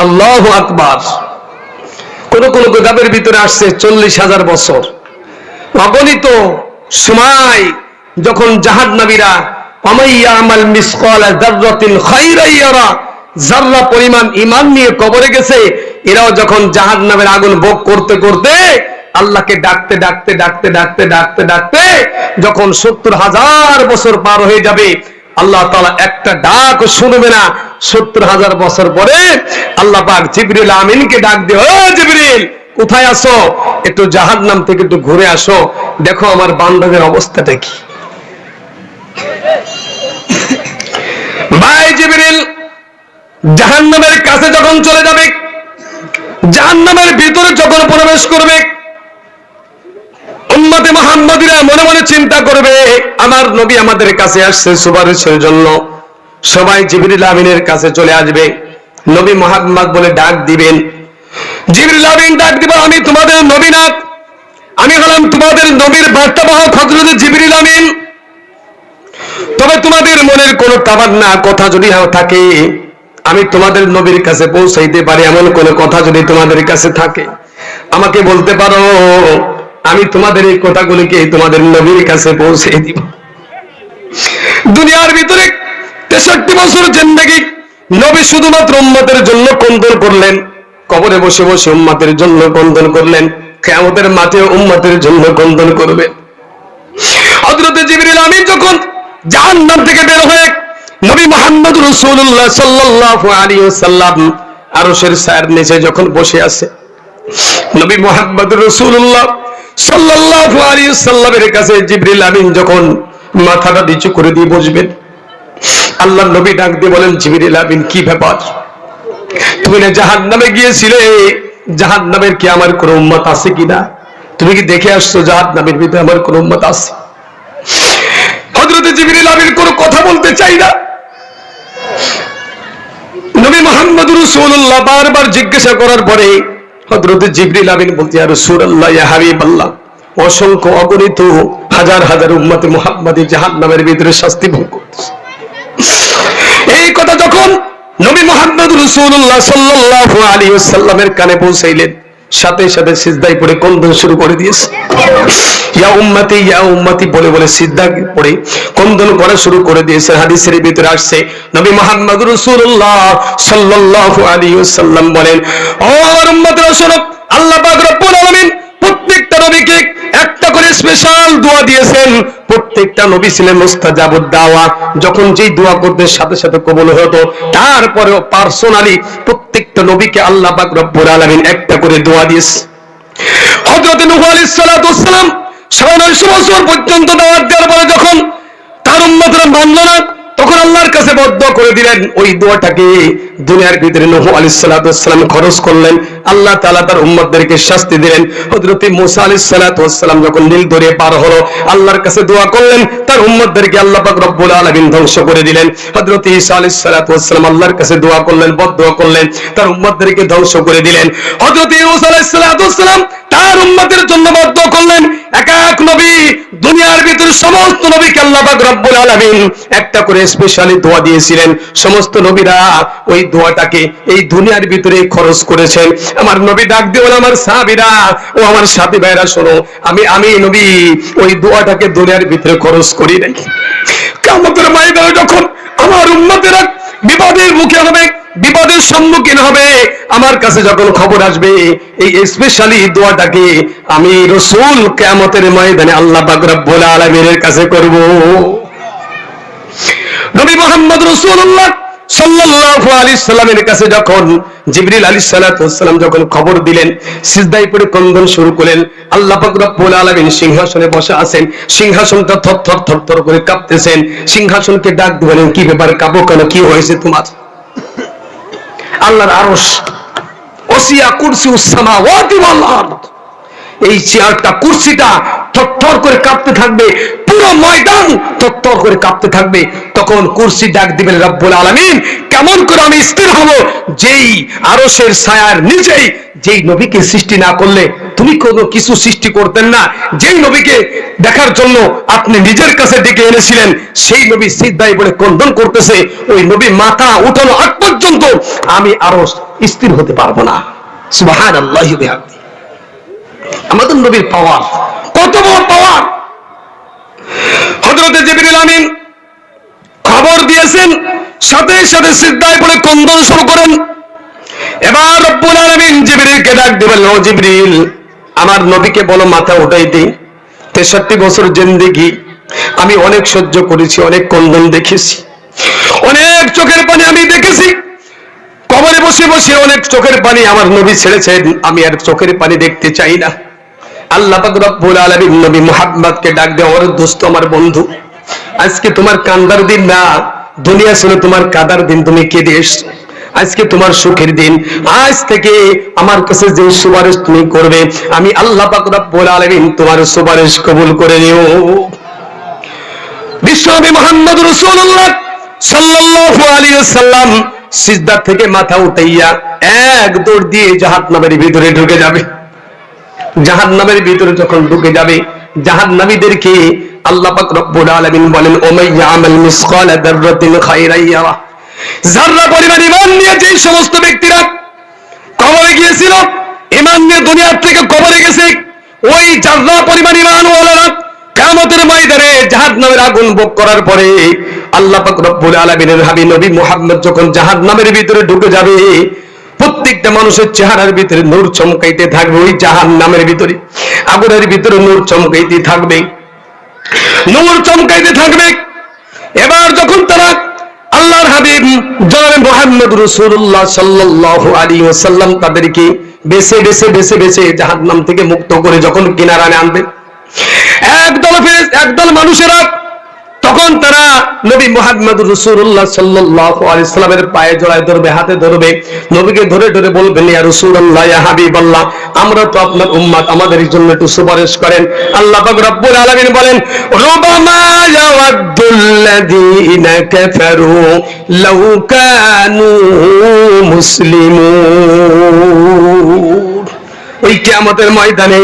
আল্লাহু আকবার। কোন কোন কিতাবের ভিতরে আসছে ৪০,০০০ বছর। অগণিত সময় যখন জাহান্নামীরা ওয়ামাইয়ামাল মিসকালা যাররাতিন খায়রান ইয়ারা, যাররা পরিমাণ ঈমান নিয়ে কবরে গেছে, এরাও যখন জাহান্নামের আগুন ভোগ করতে করতে আল্লাহকে ডাকতে ডাকতে ডাকতে ডাকতে ডাকতে ডাকতে যখন ৭০,০০০ বছর পার হয়ে যাবে, আল্লাহ তাআলা একটা ডাক শুনবে না। ৭০,০০০ বছর পরে আল্লাহ পাক জিবরিল আমিনকে ডাক দিয়ে, ও জিবরিল, কোথায় আসো? একটু জাহান্নাম থেকে একটু ঘুরে আসো, দেখো আমার বান্দাদের অবস্থাটা কি। ভাই জিবরিল জাহান্নামের কাছে যখন চলে যাবে, জাহান্নামের ভিতরে যখন প্রবেশ করবে, উম্মতে মুহাম্মাদিরা মনে মনে চিন্তা করবে, আমার নবী আমাদের কাছে আসছে সুপারিশের জন্য। সবাই জিবরিল আমিনের কাছে চলে আসবে, নবী মুহাম্মদ বলে ডাক দিবেন। জিবরিল আমিন ডাক দিবেন, আমি তোমাদের নবী না, আমি হলাম তোমাদের নবীর বার্তাবাহক হযরত জিবরিল আমিন। তবে তোমাদের মনের কোনো তামান্না কথা যদি থাকে, আমি তোমাদের নবীর কাছে পৌঁছাইতে পারি এমন কোন কথা যদি তোমাদের কাছে থাকে, আমাকে বলতে পারো। আমি তোমাদের এই কথাগুলিকে তোমাদের নবীর কাছে পৌঁছে দিব। দুনিয়ার ভিতরে 63 বছর জিন্দেগি নবী শুধুমাত্র উম্মতের জন্য কন্দন করলেন, কবরে বসে বসে উম্মতের জন্য কন্দন করলেন, কিয়ামতের মাঠে উম্মতের জন্য কন্দন করবেন। হযরত জিবরিল আমিন যখন জাহান্নাম থেকে বের হয়ে নবী মুহাম্মদ রাসূলুল্লাহ সাল্লাল্লাহু আলাইহি ওয়াসাল্লাম আরশের ছায়ার নিচে যখন বসে আছে, নবী মুহাম্মদ রাসূলুল্লাহ সাল্লাল্লাহু আলাইহি ওয়াসাল্লামের কাছে জিবরিল আমিন যখন মাথাটা নিচু করে দিয়ে বসবেন, আল্লাহর নবী ডাক দিয়ে বলেন, জিবরিল আমিন কি ব্যাপার, তুমি না জাহান্নামে গিয়েছিলে, জাহান্নামের কি আমার কোন উম্মত আছে কিনা, তুমি কি দেখে আসছো জাহান্নামের ভিতরে আমার কোন উম্মত আছে? হযরত জিবরিল আমিন কোনো কথা বলতে চাই না। নবী মুহাম্মদ রাসূলুল্লাহ বারবার জিজ্ঞাসা করার পরে হযরত জিবরিল আমিন বলতে, ইয়া রাসূলুল্লাহ, ইয়া হাবিবাল্লাহ, অসংখ্য অগণিত হাজার হাজার উম্মতে মুহাম্মাদি জাহান্নামের ভিতরে শাস্তি ভোগ করতেছে। এই কথা যখন নবী মুহাম্মদ রাসূলুল্লাহ সাল্লাল্লাহু আলাইহি ওয়াসাল্লামের কানে পৌঁছাইলেন, সাথে সাথে সিজদায় পড়ে কন্দন শুরু করে দিয়েছে। ইয়া উম্মতি বলে বলে সিজদা পড়ে কন্দন করা শুরু করে দিয়েছে। হাদিসের ভিতরে আসছে, নবী মুহাম্মদ রাসূলুল্লাহ সাল্লাল্লাহু আলাইহি ওয়াসাল্লাম বলেন, ও আমার উম্মতরা শোনো, আল্লাহ পাক রব্বুল আলামিন প্রত্যেকটা নবীকে একটা করে স্পেশাল দোয়া দিয়েছেন। প্রত্যেকটা নবী ছিলেন মুস্তাজাবুদ দাওয়া, যখন যেই দোয়া করতে সাথে সাথে কবুল হতো। তারপরেও পার্সোনালি প্রত্যেকটা নবীকে আল্লাহ পাক রব্বুল আলামিন একটা করে দোয়া দিয়েছে। হযরত নূহ আলাইহিস সালাতু ওয়াস সালাম 950 বছর পর্যন্ত দাওয়াত দেওয়ার পরে যখন তার উম্মতরা মানল না, তখন আল্লাহর কাছে বদদোয়া করে দিলেন। ওই দোয়াটাকে দুনিয়ার ভিতরে নূহ আলাইহিস সালাতু ওয়াস সালাম খরচ করলেন, আল্লাহ তাআলা তার উম্মতদেরকে শাস্তি দিলেন। হযরত মূসা আলাইহিস সালাতু ওয়াস সালাম যখন নীল দরিয়া পার হলো, আল্লাহর কাছে দোয়া করলেন, তার উম্মতদেরকে আল্লাহ পাক রব্বুল আলামিন ধ্বংস করে দিলেন। হযরত ঈসা আলাইহিস সালাতু ওয়াস সালাম আল্লাহর কাছে দোয়া করলেন, বদদোয়া করলেন, তার উম্মতদেরকে ধ্বংস করে দিলেন। হযরত ইউনূস আলাইহিস সালাতু ওয়াস সালাম তার উম্মতের জন্য বদদোয়া করলেন। এক এক নবী, দুনিয়ার ভিতরে সমস্ত নবীকে আল্লাহ পাক রব্বুল আলামিন একটা করে স্পেশালি দোয়া দিয়েছিলেন। সমস্ত নবীরা ওই দোয়াটাকে এই দুনিয়ার ভিতরে খরচ করেছেন। আমার নবী ডাক দিয়ে বলে, আমার সাহাবীরা ও আমার সাথী ভাইরা শোনো, আমি নবী ওই দোয়াটাকে দুনিয়ার ভিতরে খরচ করি নাই। কিয়ামতের ময়দানে যখন আমার উম্মতেরা বিপদের মুখে হবে, বিপদের সম্মুখীন হবে, আমার কাছে যখন খবর আসবে, এই স্পেশালি দোয়াটাকে আমি রাসূল কিয়ামতের ময়দানে আল্লাহ পাক রব্বুল আলামিনের কাছে করব। নবী মুহাম্মদ রাসূলুল্লাহ সাল্লাল্লাহু আলাইহি সাল্লামের কাছে যখন জিবরিল আলাইহিস সালাতু ওয়াস সালাম যখন খবর দিলেন, সিজদায় পড়ে কন্দন শুরু করলেন। আল্লাহ পাক রব্বুল আলামিন সিংহাসনে বসে আছেন, সিংহাসনটা থরথর থরথর করে কাঁপতেছেন। সিংহাসনকে ডাক দিলেন, কি ব্যাপার, কাঁপো কেন, কি হয়েছে তোমার? আল্লাহর আরশ, ওসিয়া কুরসিউস সামাওয়াতি ওয়াল আরদ, এই চেয়ারটা, কুরসিটা থরথর করে কাঁপতে থাকবে, পুরো ময়দান থরথর করে কাঁপতে থাকবে। তখন কুরসি ডাক দিবেন, রব্বুল আলামিন, কেমন করে আমি স্থির হব, যেই আরশের ছায়ার নিচেই যেই নবীকে সৃষ্টি না করলে তুমি কোনো কিছু সৃষ্টি করতেন না, যেই নবীকে দেখার জন্য আপনি নিজের কাছে ডেকে এনেছিলেন, সেই নবী সিজদায় পড়ে কন্দন করতেছে, ওই নবী মাথা উঠানো আগ পর্যন্ত আমি আরশ স্থির হতে পারবো না। সুবহানাল্লাহি ওয়া বিহামদিহি। আমাদের নবীর পাওয়ার কত বড় পাওয়ার! হযরত জিবরিল আমিন খবর দিয়েছেন, সাথে সাথে সিজদায় পড়ে কন্দন শুরু করেন। এবার রব্বুল আলামিন জিবরিলকে ডাক দিবেন, ও জিবরিল, আমার নবীকে বলো মাথা উঠাইতে। 63 বছর জিন্দেগি আমি অনেক সহ্য করেছি, অনেক কন্দন দেখেছি, অনেক চোখের পানি আমি দেখেছি, কবরে বসে বসে অনেক চোখের পানি আমার নবী ছেড়েছেন, আমি আর চোখের পানি দেখতে চাই না। আল্লাহ পাক রব্বুল আলামিন নবী মুহাম্মদকে ডাক দিয়ে, ওরে দোস্ত, আমার বন্ধু, আজকে তোমার কান্দার দিন না, দুনিয়া ছিল তোমার কাদার দিন, তুমি কেঁদে এসছো, আজকে তোমার সুখের দিন। আজ থেকে আমার কাছে যে সুপারিশ তুমি করবে, আমি আল্লাহ পাক রব্বুল আলামিন তোমার সুপারিশ কবুল করে নিও। বিশ্বনবী মুহাম্মদ রাসূলুল্লাহ সাল্লাল্লাহু আলাইহি ওয়াসাল্লাম সিজদা থেকে মাথা উঠাইয়া এক দৌড় দিয়ে জাহান্নামের ভিতরে ঢুকে যাবে। জাহান্নামের ভিতরে যখন ঢুকে যাবে, জাহান্নামীদেরকে আল্লাহ পাক রব্বুল আলামিন বলেন, ওমাইয়া আমাল মিসকালা যাররাতিন খায়রান ইয়ারা, যাররা পরিমাণ ঈমান নিয়ে যে সমস্ত ব্যক্তিরা কবরে গিয়েছিল, ঈমান নিয়ে দুনিয়া থেকে কবরে গেছে, ওই জাররা পরিমাণ ঈমানওয়ালারা কিয়ামতের ময়দানে জাহান্নামের আগুন ভোগ করার পরে আল্লাহ পাক রব্বুল আলামিনের হাবিব নবী মুহাম্মদ যখন জাহান্নামের ভিতরে ঢুকে যাবে, প্রত্যেকটা মানুষের চেহারার ভিতরে নূর চমকাইতে থাকবে। ওই জাহান্নামের ভিতরে আগুনের ভিতরে নূর চমকাইতে থাকবে, নূর চমকাইতে থাকবে। এবার যখন তারা আল্লাহর হাবিব জনাবে মুহাম্মদ রাসূলুল্লাহ সাল্লাল্লাহু আলাইহি ওয়াসাল্লাম তাদেরকে বেছে বেছে বেছে বেছে জাহান্নাম থেকে মুক্ত করে যখন কিনারায় আনবে, একদল মানুষেরা তখন তারা নবী মুহাম্মদ রাসূলুল্লাহ সাল্লাল্লাহু আলাইহি ওয়াসাল্লামের পায়ে জড়ায় ধরবে, হাতে ধরবে, নবীকে ধরে ধরে বলবেন, ইয়া রাসূলুল্লাহ, ইয়া হাবিবাল্লাহ, আমরা তো আপনার উম্মত, আমাদের জন্য একটু সুপারিশ করেন। আল্লাহ পাক রব্বুল আলামিন বলেন, রুবামা ইয়াওয়াদ্দুল্লাযীনা কাফারু লাউ কানু মুসলিমুন। ওই কিয়ামতের ময়দানে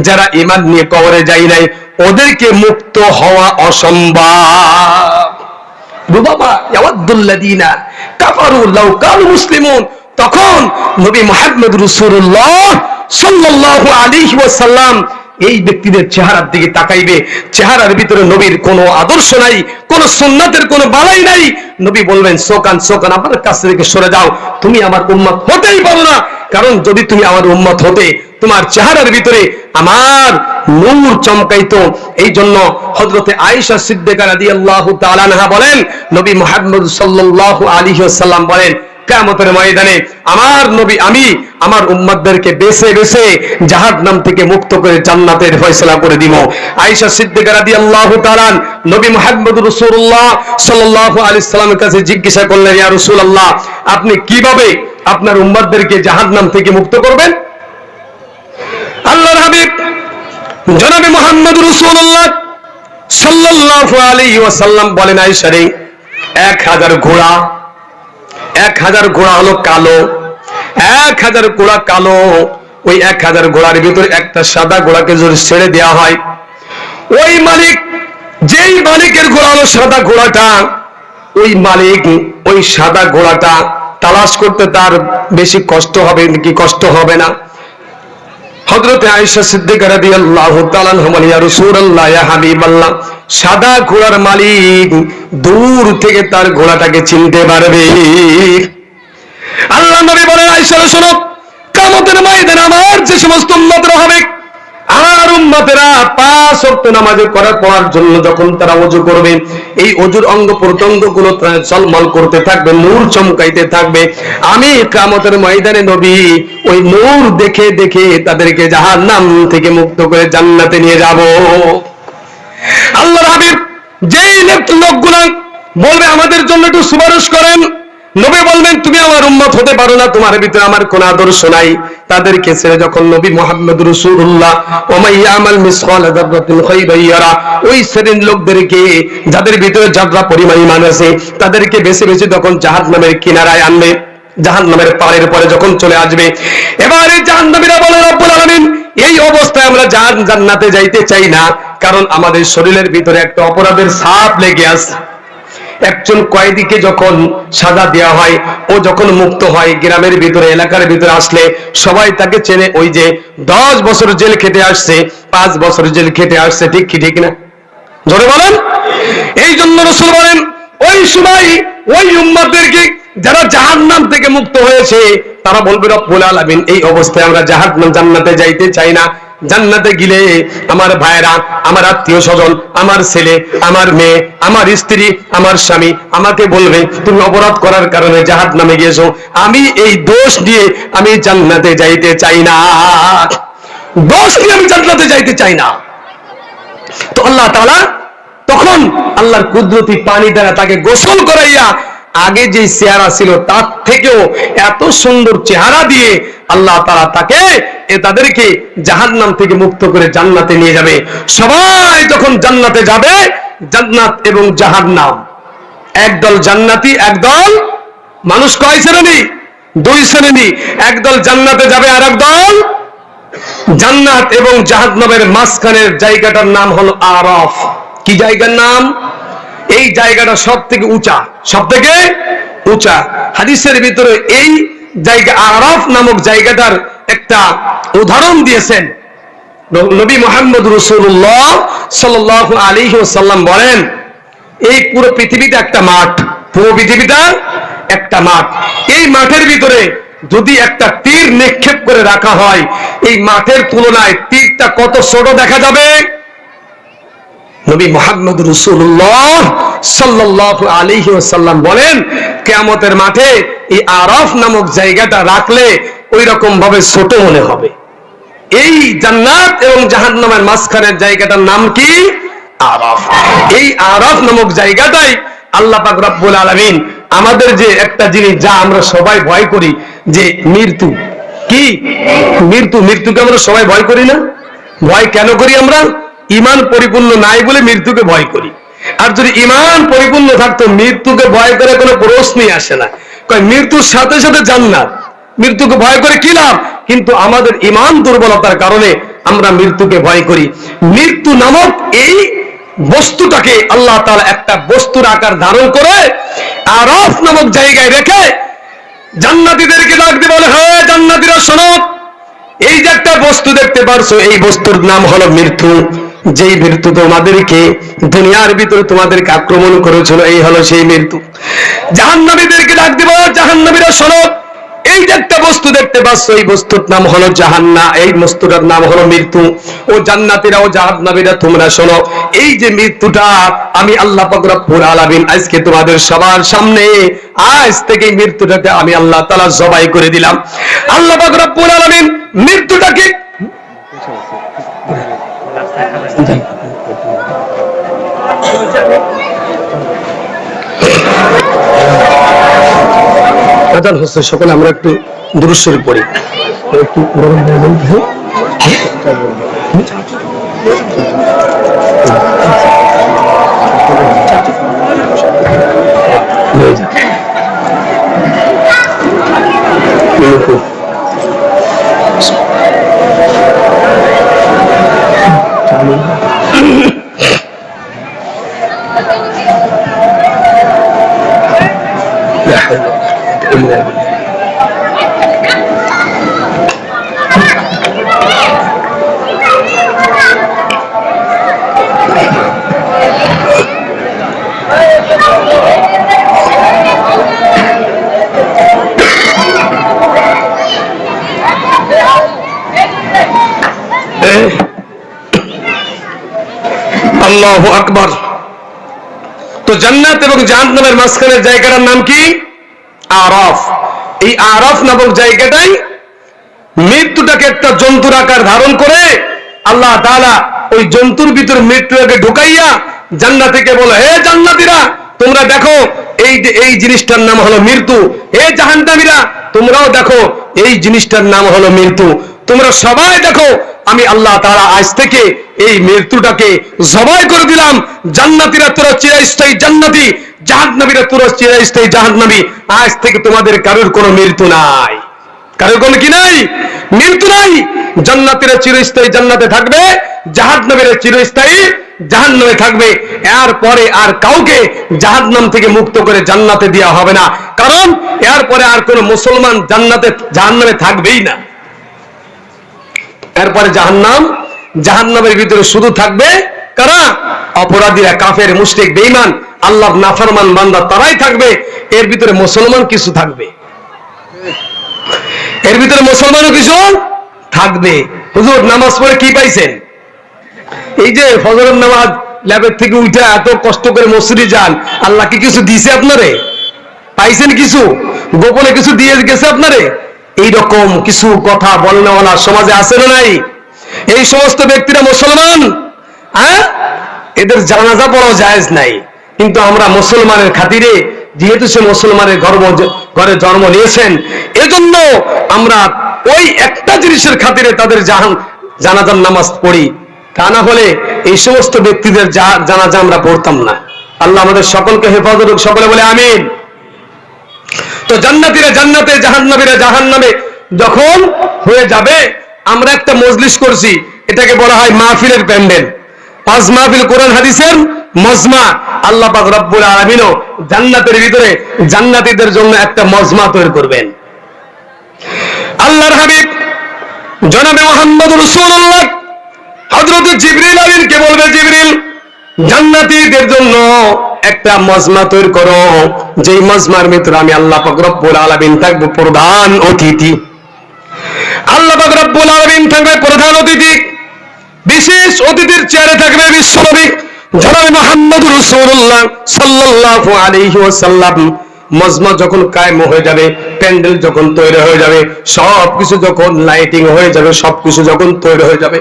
যারা ঈমান নিয়ে কবরে যায় নাই, ওদেরকে মুক্ত হওয়া অসম্ভব। রুবামা ইয়াওয়াদ্দুল্লাযীনা কাফারু লাউ কানু মুসলিমুন। তখন নবী মুহাম্মদ রাসূলুল্লাহ সাল্লাল্লাহু আলাইহি ওয়াসাল্লাম এই ব্যক্তিদের চেহারার দিকে তাকাইবে, চেহারার ভিতরে নবীর কোনো আদর্শ নাই, কোনো সুন্নাতের কোনো বালাই নাই। নবী বলবেন, সোকান সোকান, আমার কাছ থেকে সরে যাও, তুমি আমার উম্মত হতেই পারো না। কারণ যদি তুমি আমার উম্মত হতে, তোমার চেহারার ভিতরে আমার নূর চমকাইতো। এই জন্য হযরতে আয়েশা সিদ্দিকা রাদিয়াল্লাহু তাআলা আনহা বলেন, নবী মুহাম্মদ সাল্লাল্লাহু আলাইহি ওয়াসাল্লাম বলেন, কিয়ামতের ময়দানে আমার নবী আমি আমার উম্মতদেরকে বেছে বেছে জাহান্নাম থেকে মুক্ত করে জান্নাতের ফয়সালা করে দিব। আয়েশা সিদ্দিকা রাদিয়াল্লাহু তাআলা নবী মুহাম্মদ রাসূলুল্লাহ সাল্লাল্লাহু আলাইহি সাল্লামের কাছে জিজ্ঞাসা করলেন, ইয়া রাসূলুল্লাহ, আপনি কিভাবে আপনার উম্মতদেরকে জাহান্নাম থেকে মুক্ত করবেন? আল্লাহর হাবিব জনাবে মুহাম্মদ রাসূলুল্লাহ সাল্লাল্লাহু আলাইহি ওয়াসাল্লাম বলেন, আয়েশা রে, 1000 ঘোড়া, 1000 ঘোড়া হলো কালো, 1000 ঘোড়া কালো। ওই 1000 ঘোড়ার ভিতরে একটা সাদা ঘোড়াকে যদি ছেড়ে দেওয়া হয়, ওই মালিক, যেই মালিকের ঘোড়া হলো সাদা ঘোড়াটা, ওই মালিক ওই সাদা ঘোড়াটা তালাশ করতে তার বেশি কষ্ট হবে কি কষ্ট হবে না? হযরতে আয়েশা সিদ্দিকা রাদিয়াল্লাহু তাআলা আনহা বলেন, ইয়া রাসূলুল্লাহ, ইয়া হাবিবাল্লাহ, সাদা ঘোড়ার মালিক দূর থেকে তার ঘোড়াটাকে চিনতে পারবে। আল্লাহ নবী বলেন, আয়েশা শোনো, কিয়ামতের ময়দানে আমার যে সমস্ত উম্মতরা হবে, আমার উম্মতেরা 5 ওয়াক্ত নামাজ পড়ার জন্য যখন তারা ওযু করবে, এই ওযুর অঙ্গ প্রত্যঙ্গগুলো ঝলমল করতে থাকবে, নূর চমকাইতে থাকবে। আমি কিয়ামতের ময়দানে নবী ওই নূর দেখে দেখে তাদেরকে জাহান্নাম থেকে মুক্ত করে জান্নাতে নিয়ে যাব। আল্লাহর হাবিব যেই লোকগুলো বলবে আমাদের জন্য একটু সুপারিশ করেন, নবী বলবেন, তুমি আমার উম্মত হতে পারো না, তোমার ভিতরে আমার কোন আদর্শ নাই। তাদেরকে ছেড়ে যখন নবী মুহাম্মদ রাসূলুল্লাহ ওয়া মান ইয়ামাল মিসকাল যাররাতিন খায়রান ইয়ারা, ওই শ্রেণীর লোকদেরকে যাদের ভিতরে যারা পরিমাণ ঈমান আছে, তাদেরকে বেছে বেছে যখন জাহান্নামের কিনারায় আনবে, জাহান্নামের পাড়ের পরে যখন চলে আসবে, এবারে জাহান্নামীরা বলে, রব্বুল আলামিন, এই অবস্থায় আমরা জান্নাতে যাইতে চাই না, কারণ আমাদের শরীরের ভিতরে একটা অপরাধের ছাপ লেগে আছে। একজন কয়েদিকে যখন সাজা দেওয়া হয়, ও যখন মুক্ত হয়, গ্রামের ভিতরে এলাকার ভিতরে আসলে সবাই তাকে চেনে, ওই যে 10 বছর জেল খেটে আসছে, 5 বছর জেল খেটে আসছে, ঠিক কি ঠিক না? জোরে বলেন। এই জন্য রাসূল বলেন, ওই সময় ওই উম্মতদেরকে যারা জাহান্নাম থেকে মুক্ত হয়েছে, তারা বলবে, রব্বুল আলামিন, এই অবস্থায় আমরা জান্নাতে যাইতে চাই না। জান্নাতে গেলে আমার ভাইরা, আমার আত্মীয় স্বজন, আমার ছেলে, আমার মেয়ে, আমার স্ত্রী, আমার স্বামী আমাকে বলবে, তুমি অপরাধ করার কারণে জাহান্নামে গিয়েছো, আমি এই দোষ দিয়ে আমি জান্নাতে যাইতে চাই না, দোষ দিয়ে আমি জান্নাতে যাইতে চাই না। তো আল্লাহ তাআলা তখন আল্লাহর কুদরতি পানি দ্বারা তাকে গোসল করাইয়া আগে যে চেহারা ছিল তার থেকেও এত সুন্দর চেহারা দিয়ে আল্লাহ তাআলা তাদেরকে জাহান্নাম থেকে মুক্ত করে জান্নাতে নিয়ে যাবে। সবাই যখন জান্নাতে যাবে, জান্নাত এবং জাহান্নাম, একদল জান্নাতি, একদল মানুষ, কয় শ্রেণী? 2 শ্রেণী। একদল জান্নাতে যাবে, আর একদল জান্নাত এবং জাহান্নামের মাঝখানের জায়গাটার নাম হলো আরাফ। কি জায়গার নাম? এই জায়গাটা সব থেকে উঁচা, সব থেকে উঁচা। হাদিসের ভিতরে এই জায়গা আরাফ নামক জায়গাটার একটা উদাহরণ দিয়েছেন নবী মুহাম্মদ রাসূলুল্লাহ সাল্লাল্লাহু আলাইহি ওয়াসাল্লাম বলেন, এই পুরো পৃথিবীটা একটা মাঠ, পুরো পৃথিবীটা একটা মাঠ। এই মাঠের ভিতরে যদি একটা তীর নিক্ষেপ করে রাখা হয়, এই মাঠের তুলনায় তীরটা কত ছোট দেখা যাবে। নবী মুহাম্মদ রাসূলুল্লাহ সাল্লাল্লাহু আলাইহি ওয়াসাল্লাম বলেন, কিয়ামতের মাঠে এই আরাফ নামক জায়গাটা রাখলে ওই রকম ভাবে ছোট মনে হবে। এই জান্নাত এবং জাহান্নামের মাঝখানের জায়গাটার নাম কি? আরাফ। এই আরাফ নামক জায়গাটাই আল্লাহ পাক রব্বুল আলামিন আমাদের যে একটা জিনিস যা আমরা সবাই ভয় করি, যে মৃত্যু। কি মৃত্যু? মৃত্যুকে আমরা সবাই ভয় করি না? ভয় কেন করি? আমরা ঈমান পরিপূর্ণ নাই বলে মৃত্যুকে ভয় করি। আর যদি ঈমান পরিপূর্ণ থাকতো, মৃত্যুকে ভয় করে কোনো প্রশ্নই আসে না। কয় মৃত্যুর সাথে সাথে জান্নাত, মৃত্যুকে ভয় করে কি লাভ? কিন্তু আমাদের ঈমান দুর্বলতার কারণে আমরা মৃত্যুকে ভয় করি। মৃত্যু নামক এই বস্তুটাকে আল্লাহ তাআলা একটা বস্তুর আকার ধারণ করে আরাফ নামক জায়গায় রেখে জান্নাতীদেরকে ডাক দিয়ে বলে, হ্যাঁ জান্নাতীরা শোনো, এই যে একটা বস্তু দেখতে পারছো, এই বস্তুর নাম হলো মৃত্যু। যেই মৃত্যু তোমাদেরকে দুনিয়ার ভিতরে তোমাদেরকে আক্রমণ করেছিল, এই হলো সেই মৃত্যু। জাহান্নামীদেরকে ডাক দিব, জাহান্নামীরা শোনো, এই যে একটা বস্তু দেখতে পাচ্ছ, এই বস্তুর নাম হলো জাহান্নাম, এই বস্তুটার নাম হলো মৃত্যু। ও জান্নাতীরা ও জাহান্নামীরা তোমরা শোনো, এই যে মৃত্যুটা আমি আল্লাহ পাক রব্বুল আলামিন আজকে তোমাদের সবার সামনে আজ থেকে মৃত্যুটাকে আমি আল্লাহ তাআলা জবাই করে দিলাম। আল্লাহ পাক রব্বুল আলামিন মৃত্যুটাকে আজান হচ্ছে, সকলে আমরা একটু দুরূদ শরীফ পড়ি। একটু আল্লাহু আকবার। তো জান্নাত এবং জাহান্নামের মাঝখানের জায়গাটার নাম কি? আরাফ। এই আরাফ নামক জায়গাটাই মৃত্যুটাকে একটা জন্তুর আকার ধারণ করে আল্লাহ তাআলা ওই জন্তুর ভিতর মৃত্যুটাকে ঢুকাইয়া জান্নাতীকে বলে, হে জান্নাতীরা তোমরা দেখো, এই জিনিসটার নাম হলো মৃত্যু। হে জাহান্নামীরা তোমরাও দেখো, এই জিনিসটার নাম হলো মৃত্যু। তোমরা সবাই দেখো, আমি আল্লাহ তাআলা আজ থেকে এই মৃত্যুটাকে জবাই করে দিলাম। জান্নাতীরা তোরা চিরস্থায়ী জান্নাতী, জাহান্নামীরা তোরা চিরস্থায়ী জাহান্নামী। আজ থেকে তোমাদের কারোর কোনো মৃত্যু নাই। কারোর কোনো কি নাই? মৃত্যু নাই। জান্নাতীরা চিরস্থায়ী জান্নাতে থাকবে, জাহান্নামীরা চিরস্থায়ী জাহান্নামে থাকবে। এরপরে আর কাউকে জাহান্নাম থেকে মুক্ত করে জান্নাতে দেওয়া হবে না, কারণ এরপরে আর কোনো মুসলমান জাহান্নামে থাকবেই না। এরপরে জাহান্নামের ভিতরে শুধু থাকবে কারা? অপরাধীরা, কাফের, মুশরিক, বেঈমান, আল্লাহর নাফরমান বান্দা, তারাই থাকবে। এর ভিতরে মুসলমান কিছু থাকবে, এর ভিতরে মুসলমানও কিছু থাকবে। হুজুর নামাজ পড়ে কি পাইছেন? এই যে ফজরের নামাজ ল্যাবের থেকে উঠে এত কষ্ট করে মসজিদে যান, আল্লাহ কি কিছু দিয়েছে আপনারে? পাইছেন কিছু? গোপনে কিছু দিয়ে গেছে আপনারে? এইরকম কিছু কথা বলনেওয়ালা সমাজে আছে না নাই? এই সমস্ত ব্যক্তিরা মুসলমান, হ্যাঁ, এদের জানাজা পড়াও জায়েজ নাই। কিন্তু আমরা মুসলমানের খাতিরে, যেহেতু সে মুসলমানের ঘরে জন্ম নিয়েছেন, এজন্য আমরা ওই একটা জিনিসের খাতিরে তাদের জানাজার নামাজ পড়ি। তা না হলে এই সমস্ত ব্যক্তিদের জানাজা আমরা পড়তাম না। আল্লাহ আমাদের সকলকে হেফাজত করুক, সকলে বলে আমিন। তো জান্নাতীরা জান্নাতে, জাহান্নামীরা জাহান্নামে যখন হয়ে যাবে, আমরা একটা মজলিস করছি, এটাকে বলা হয় মাহফিলের প্যান্ডেল। 5 মাহফিল কোরআন হাদিসের মজমা। আল্লাহ পাক রব্বুল আলামিনও জান্নাতের ভিতরে জান্নাতীদের জন্য একটা মজমা তৈরি করবেন। আল্লাহর হাবিব জনাবে মুহাম্মদ রাসূলুল্লাহ হযরত জিবরিল আমিনকে বলবে, জিবরিল জান্নাতীদের জন্য একটা মজমা তৈরি করো, যেই মজমার ভিতরে আমি আল্লাহ পাক রব্বুল আলামিন থাকবো প্রধান অতিথি। আল্লাহ পাক রব্বুল আলামিন থাকবে প্রধান অতিথি, বিশেষ অতিথির চেয়ারে থাকবে বিশ্বনবী জনাবে মুহাম্মদ রাসূলুল্লাহ সাল্লাল্লাহু আলাইহি ওয়াসাল্লাম। মজমা যখন কায়েম হয়ে যাবে, প্যান্ডেল যখন তৈরি হয়ে যাবে, সবকিছু যখন লাইটিং হয়ে যাবে, সবকিছু যখন তৈরি হয়ে যাবে,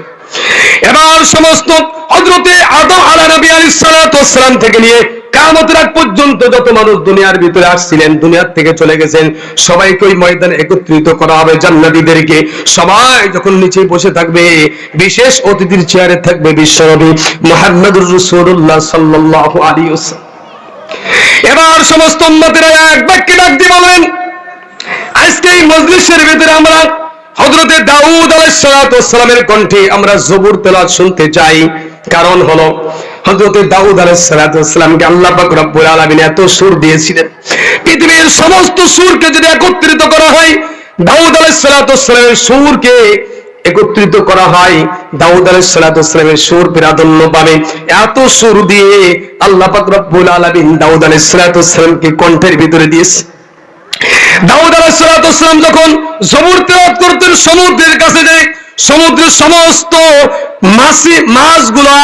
এবার সমস্ত হযরতে আদম আলাইহিস সালাতু ওয়াস সালাম থেকে নিয়ে কিয়ামতের আগ পর্যন্ত যত মানুষ দুনিয়ার ভিতরে আসছিলেন, দুনিয়ার থেকে চলে গেছেন, সবাইকে ওই ময়দানে একত্রিত করা হবে। জান্নাতীদেরকে সবাই যখন নিচে বসে থাকবে, বিশেষ অতিথির চেয়ারে থাকবে বিশ্বনবী মুহাম্মদুর রাসূলুল্লাহ সাল্লাল্লাহু আলাইহি ওয়াসাল্লাম। এবার সমস্ত উম্মতেরা এক বাক্যে ডাক দিয়ে বলেন, আজকে এই মজলিসের ভিতরে আমরা হযরতে দাউদ আলাইহিস সালাতু ওয়াস সালামের কণ্ঠে আমরা জবুর তেলাওয়াত শুনতে চাই। কারণ হলো হযরতে দাউদ আলাইহিস সালাতু ওয়াস সালামকে আল্লাহ পাক রব্বুল আলামিন এত সুর দিয়েছিলেন, পৃথিবীর সমস্ত সুরকে যদি একত্রিত করা হয়, দাউদ আলাইহিস সালাতু ওয়াস সালামের সুরকে একত্রিত করা হয়, দাউদ আলাইহিস সালাতু ওয়াস সালামের সুর প্রাধান্য পাবে। এত সুর দিয়ে আল্লাহ পাক রব্বুল আলামিন দাউদ আলাইহিস সালাতু ওয়াস সালামকে কণ্ঠের ভিতরে দিয়েছে। দাউদ আলাইহিস সালাতু ওয়াস সালাম যখন জবুর তেলাওয়াত করতেন, সমুদ্রের কাছে যায়, সমুদ্রের সমস্ত মাছগুলা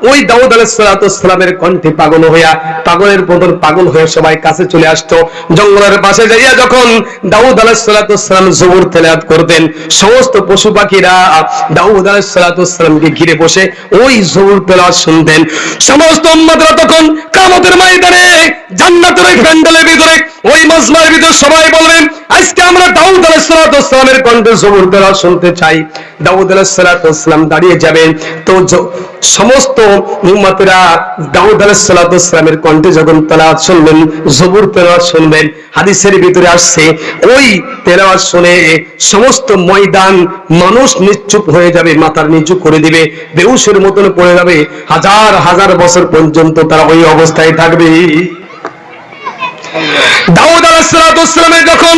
ওই দাউদ আলাইহিস সালাতু ওয়াস সালামের কণ্ঠে পাগল হইয়া, পাগলের মতন পাগল হয়ে সবাই কাছে চলে আসতো। জঙ্গলের পাশে যাইয়া যখন দাউদ আলাইহিস সালাতু ওয়াস সালাম জবুর তেলাওয়াত করতেন, সমস্ত পশু পাখিরা দাউদ আলাইহিস সালাতু ওয়াস সালামকে ঘিরে বসে ওই জবুর তেলাওয়াত শুনতেন। সমস্ত উম্মতরা তখন কিয়ামতের ময়দানে জান্নাতের ওই প্যান্ডেলের ভিতরে, ওই মজমার ভিতরে সবাই বলবেন, আজকে আমরা দাউদ আলাইহিস সালাতু ওয়াস সালামের কণ্ঠে জবুর তেলাওয়াত শুনতে চাই। দাউদ আলাইহিস সালাতু ওয়াস সালাম দাঁড়িয়ে যাবেন, তো সমস্ত উম্মতেরা দাউদ আলাইহিস সালাতু ওয়াস সালামের কণ্ঠে যখন তেলাওয়াত শুনবেন, জবুর তেলাওয়াত শুনবেন, হাদিসের ভিতরে আসছে ওই তেলাওয়াত শুনে সমস্ত ময়দান মানুষ নিশ্চুপ হয়ে যাবে, মাথার নিচু করে দিবে, বেহুশের মতন পড়ে যাবে, হাজার হাজার বছর পর্যন্ত তারা ওই অবস্থায় থাকবে। দাউদ আলাইহিস সালাতু ওয়াস সালামের যখন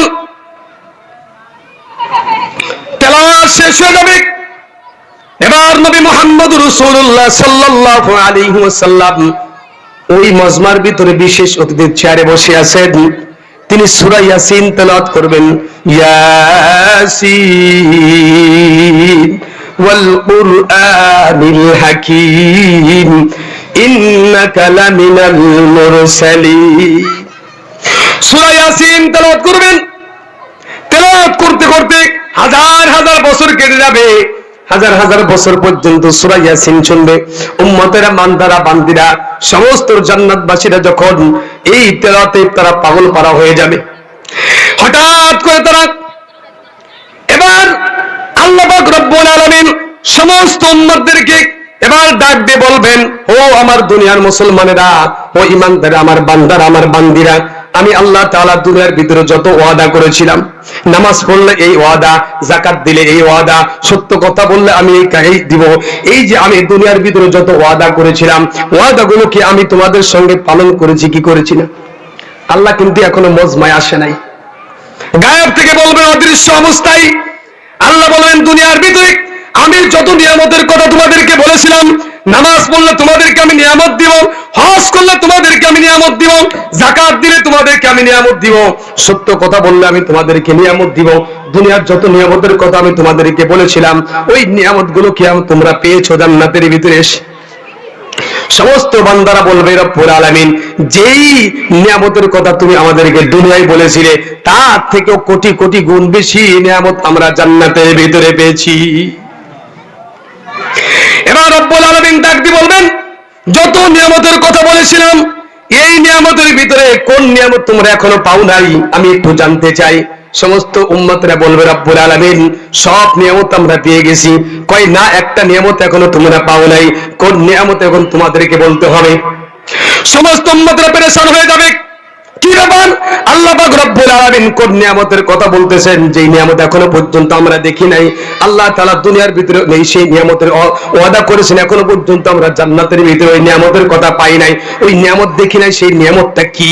তেলাওয়াত শেষ হয়ে যাবে, এবার নবী মুহাম্মদ রাসূলুল্লাহ সাল্লাল্লাহু আলাইহি ওয়াসাল্লাম ওই মজমার ভিতরে বিশেষ অতিথির চেয়ারে বসে আছেন। তিনি সূরা ইয়াসিন তেলাওয়াত করবেন, ইয়াসিন ওয়াল কুরআনিল হাকীম ইন্নাকা লামিনাল মুরসালিন। সূরা ইয়াসিন তেলাওয়াত করবেন। তেলাওয়াত করতে করতে হাজার হাজার বছর কেটে যাবে, হাজার হাজার বছর পর্যন্ত সূরা ইয়াসিন শুনবে উম্মতেরা, বান্দারা, বান্দিরা, সমস্ত জান্নাতবাসীরা যখন এই তেলাওয়াতে তারা পাগল পারা হয়ে যাবে। হঠাৎ করে তারা এবার আল্লাহ পাক রব্বুল আলামিন সমস্ত উম্মতদেরকে এবার ডাক দিয়ে বলবেন, ও আমার দুনিয়ার মুসলমানেরা, ও ঈমানদার, আমার বান্দারা, আমার বান্দিরা, আমি আল্লাহ তাআলা দুনিয়ার ভিতরে যত ওয়াদা করেছিলাম, নামাজ পড়লে এই ওয়াদা, যাকাত দিলে এই ওয়াদা, সত্য কথা বললে আমি এই দিব, এই যে আমি দুনিয়ার ভিতরে যত ওয়াদা করেছিলাম, ওয়াদাগুলো কি আমি তোমাদের সঙ্গে পালন করেছি কি করেছি না? আল্লাহ কিন্তু এখনো মজমায় আসে নাই। গায়েব থেকে বলবেন, অদৃশ্য অবস্থায় আল্লাহ বলবেন, দুনিয়ার ভিতরে আমি যত নিয়ামতের কথা তোমাদেরকে বলেছিলাম, নামাজ পড়লে তোমাদেরকে আমি নিয়ামত দিব, হজ করলে তোমাদেরকে আমি নিয়ামত দিব, যাকাত দিলে তোমাদেরকে আমি নিয়ামত দিব, সত্য কথা বললে আমি তোমাদেরকে নিয়ামত দিব, দুনিয়ার যত নিয়ামতের কথা আমি তোমাদেরকে বলেছিলাম, ওই নিয়ামতগুলো কি তোমরা পেয়েছো জান্নাতের ভিতরে এসে? সমস্ত বান্দারা বলবে, রব্বুল আলামিন, যেই নিয়ামতের কথা তুমি আমাদেরকে দুনিয়ায় বলেছিলে, তার থেকেও কোটি কোটি গুণ বেশি নিয়ামত আমরা জান্নাতের ভিতরে পেয়েছি। এবার রব্বুল আলামিন ডাক দিয়ে বলবেন, যত নিয়ামতের কথা বলেছিলাম, এই নিয়ামতের ভিতরে কোন নিয়ামত তোমরা এখনো পাও নাই, আমি একটু জানতে চাই। সমস্ত উম্মতরা বলবে, রব্বুল আলামিন, সব নিয়ামত আমরা পেয়ে গেছি। কয় না, একটা নিয়ামত এখনো তোমরা পাও নাই। কোন নিয়ামত এখন তোমাদেরকে বলতে হবে? সমস্ত উম্মতরা পেরেশান হয়ে যাবে, কি ব্যাপার? আল্লাহ পাক রব্বুল আলামিন কোন নিয়ামতের কথা বলতেছেন, যেই নিয়ামত এখনো পর্যন্ত আমরা দেখি নাই? আল্লাহ তাআলা দুনিয়ার ভিতরে নেই, সেই নিয়ামতের ওয়াদা করেছেন, এখনো পর্যন্ত আমরা জান্নাতের ভিতরে ওই নিয়ামতের কথা পাই নাই, ওই নিয়ামত দেখি নাই, সেই নিয়ামতটা কি?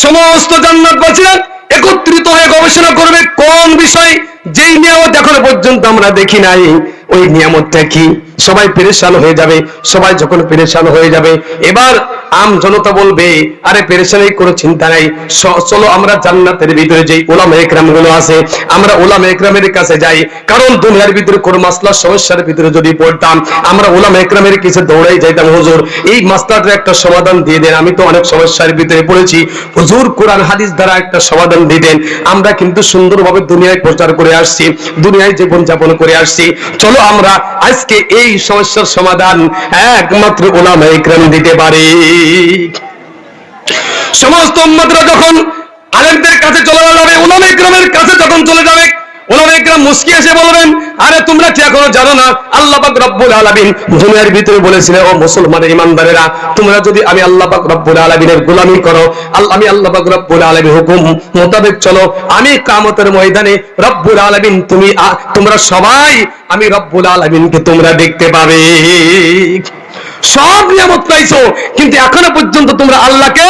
সমস্ত জান্নাতবাসীরা একত্রিত হয়ে গবেষণা করবে, কোন বিষয়, যেই নিয়ামত এখনো পর্যন্ত আমরা দেখি নাই, ওই নিয়ামতটা কি? সবাই পেরেশান হয়ে যাবে। সবাই যখন পেরেশান হয়ে যাবে, এবার আম জনতা বলবে, আরে পেরেশানির কোনো চিন্তা নাই, চলো আমরা জান্নাতের ভিতরে যেই উলামা ইকরাম গুলো আছে, আমরা উলামা ইকরামের কাছে যাই। কারণ দুনিয়ার ভিতরে কোনো মাসলা সমস্যার ভিতরে যদি পড়তাম, আমরা উলামা ইকরামের কাছে দৌড়াই যাইতাম, হুজুর এই মাসলাটার একটা সমাধান দিয়ে দেন, আমি তো অনেক সমস্যার ভিতরে পড়েছি, হুজুর কোরআন হাদিস দ্বারা একটা সমাধান দিয়ে দেন। আমরা কিন্তু সুন্দরভাবে দুনিয়ায় প্রচার করে আসছি, দুনিয়ায় জীবন যাপন করে আসছি, চলো আমরা আজকে এই সমস্যার সমাধান একমাত্র উলামা ইকরাম দিতে পারে। সমস্ত উম্মতরা যখন আলেমদের কাছে চলে যাবে, উলামা ইকরামের কাছে যখন চলে যাবে, উলামা ইকরাম মুস্কি এসে বলবেন, আরে তোমরা কি এখনো জানো না আল্লাহ পাক রব্বুল আলামিন দুনিয়ার ভিতরে বলেছিলেন, ও মুসলমান ইমানদারেরা, তোমরা যদি আমি আল্লাহ পাক রব্বুল আলামিনের গোলামি করো, আমি আল্লাহ পাক রব্বুল আলামিনের হুকুম মোতাবেক চলো, আমি কিয়ামতের ময়দানে রব্বুল আলামিন তোমরা সবাই আমি রব্বুল আলামিনকে তোমরা দেখতে পাবে। সব নিয়ামত পাইছো, কিন্তু এখনো পর্যন্ত তোমরা আল্লাহকে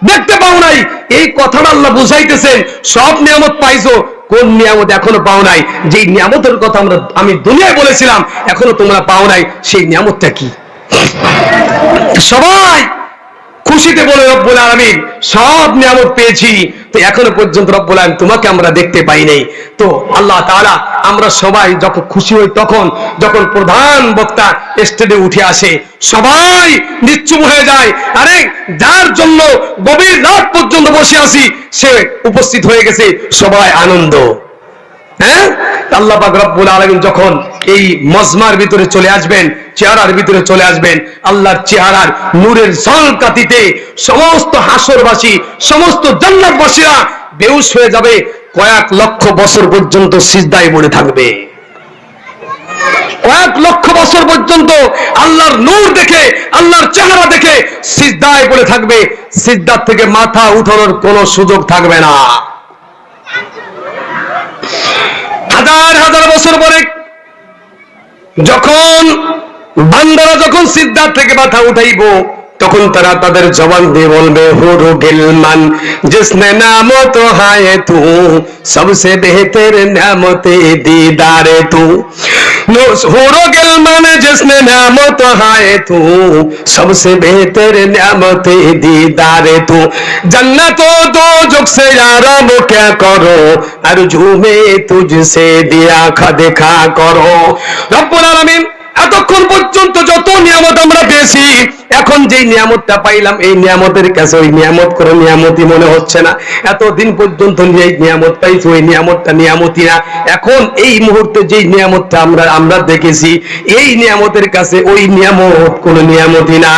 দেখতে পাও নাই। এই কথাটা আল্লাহ বুঝাইতেছেন, সব নিয়ামত পাইছো, কোন নিয়ামত এখনো পাও নাই? যে নিয়ামতের কথা আমি দুনিয়ায় বলেছিলাম এখনো তোমরা পাও নাই, সেই নিয়ামতটা কি? সবাই খুশিতে বলে রব্বুল আলামিন সব নিয়ামত পেয়েছি, তো এখনো পর্যন্ত রব্বুল আলামিন তোমাকে আমরা দেখতে পাই নাই। তো আল্লাহ তাআলা আমরা সবাই যখন খুশি হই, তখন যখন প্রধান বক্তা স্টেজে উঠে আসে, সবাই নিশ্চুপ হয়ে যায়, আরে যার জন্য গভীর রাত পর্যন্ত বসে আছি সে উপস্থিত হয়ে গেছে, সবাই আনন্দ। হ্যাঁ, আল্লাহ পাক রব্বুল আলামিন যখন এই মজমার ভিতরে চলে আসবেন, চেহারার ভিতরে চলে আসবেন, আল্লাহর চেহারার নূরের ঝলকাতিতে সমস্ত হাসরবাসী, সমস্ত জান্নাতবাসীরা বেহুশ হয়ে যাবে, কয়েক লক্ষ বছর পর্যন্ত সিজদায় পড়ে থাকবে। কয়েক লক্ষ বছর পর্যন্ত আল্লাহর নূর দেখে, আল্লাহর চেহারা দেখে সিজদায় পড়ে থাকবে, সিজদার থেকে মাথা উঠানোর কোনো সুযোগ থাকবে না। হাজার হাজার বছর পরে যখন বান্দারা যখন সিজদা থেকে মাথা উঠাইব, তখন তারা তাদের জবান দিয়ে বলবে, হুরু গিলমান জিসনে নামত হায় তু সবসে বেহতর নামতে দীদারে তু, হুরু গিলমান জিসনে নামত হায় তু সবসে বেহতর নামতে দীদারে তু, जन्नत दोजख से यारब क्या करो अर्जू में तुझसे दिया खा देखा करो। रब्बुल आलामीन এতক্ষণ পর্যন্ত যত নিয়ামত আমরা পেয়েছি, এখন যে নিয়ামতটা পাইলাম এই নিয়ামতের কাছে ওই নিয়ামত করে নিয়ামতই মনে হচ্ছে না। এতদিন পর্যন্ত যে নিয়ামত পাইছি ওই নিয়ামতটা নিয়ামতই না। এখন এই মুহূর্তে যে নিয়ামতটা আমরা দেখেছি, এই নিয়ামতের কাছে ওই নিয়ামত কোনো নিয়ামতই না।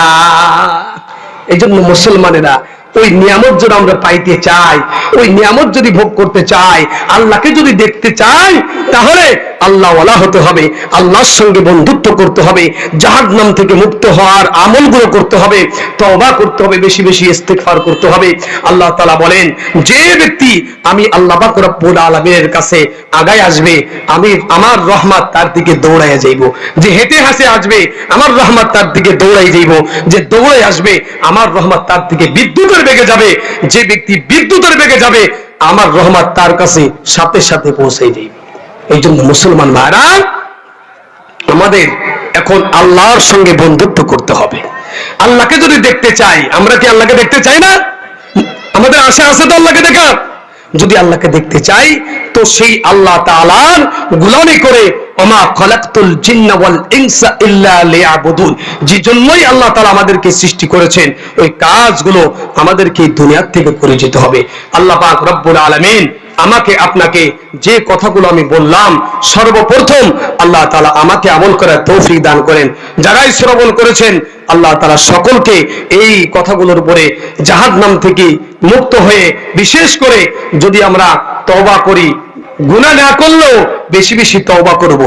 এই জন্য মুসলমানেরা ওই নিয়ামত যদি আমরা পাইতে চাই, ওই নিয়ামত যদি ভোগ করতে চাই, আল্লাহকে যদি দেখতে চাই, তাহলে আল্লাহওয়ালা হতে হবে, আল্লাহর সঙ্গে বন্ধুত্ব করতে হবে, জাহান্নাম থেকে মুক্ত হওয়ার আমলগুলো করতে হবে, তওবা করতে হবে, বেশি বেশি ইস্তিগফার করতে হবে। আল্লাহ তাআলা বলেন, যে ব্যক্তি আমি আল্লাহ পাক রব্বুল আলামিনের কাছে আগায় আসবে, আমি আমার রহমত তার দিকে দৌড়াইয়া যাইব। যে হেঁটে হাসে আসবে, আমার রহমত তার দিকে দৌড়াই যাইব। যে দৌড়ে আসবে, আমার রহমত তার দিকে বিদ্যুতের বেগে যাবে। যে ব্যক্তি বিদ্যুতের বেগে যাবে, আমার রহমত তার কাছে সাথে সাথে পৌঁছে যাইবে। এই জন্য মুসলমান ভাইরা, আমাদের এখন আল্লাহর সঙ্গে বন্ধুত্ব করতে হবে। আল্লাহকে যদি দেখতে চাই, আমরা কি আল্লাহকে দেখতে চাই না? আমাদের আশা আছে তো আল্লাহকে দেখা। যদি আল্লাহকে দেখতে চাই, তো সেই আল্লাহ তাআলার গোলামি করে, ওমা খলাকতুল জিন্না ওয়াল ইনসা ইল্লা লিয়াবুদুন, যে জন্যই আল্লাহ তাআলা আমাদেরকে সৃষ্টি করেছেন, ওই কাজগুলো আমাদেরকে দুনিয়া থেকে করে যেতে হবে। আল্লাহ পাক রব্বুল আলামিন আমাকে আপনাকে যে কথাগুলো আমি বললাম, সর্বপ্রথম আল্লাহ তাআলা আমাকে আমল করার তৌফিক দান করেন। যারাই শ্রবণ করেছেন, আল্লাহ তাআলা সকলকে এই কথাগুলোর উপরে জাহান্নাম থেকে মুক্ত হয়ে, বিশেষ করে যদি আমরা তওবা করি, গুনাহ না করলেও বেশি বেশি তওবা করব,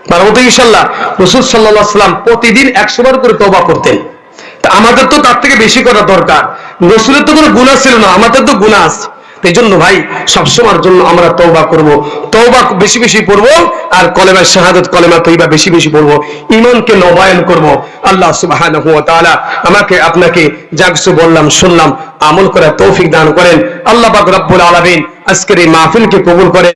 পারবো তো ইনশাআল্লাহ। রাসূল সাল্লাল্লাহু আলাইহি ওয়াসাল্লাম প্রতিদিন 100 বার করে তওবা করতেন। তা আমাদের তো তার থেকে বেশি করা দরকার। রাসূলের তো কোনো গুনাহ ছিল না, আমাদের তো গুনাহ আছে। এই জন্য ভাই, সবসময়ের জন্য আমরা তওবা করব, তওবা বেশি বেশি পড়বো, আর কলেমা শাহাদাত, কলেমা তয়্যিবা বেশি বেশি পড়বো, ঈমানকে নবায়ন করব। আল্লাহ সুবহানাহু ওয়া তাআলা আমাকে আপনাকে যা কিছু বললাম শুনলাম আমল করার তৌফিক দান করেন। আল্লাহ পাক রব্বুল আলামিন আজকের এই মাহফিলকে কবুল করেন।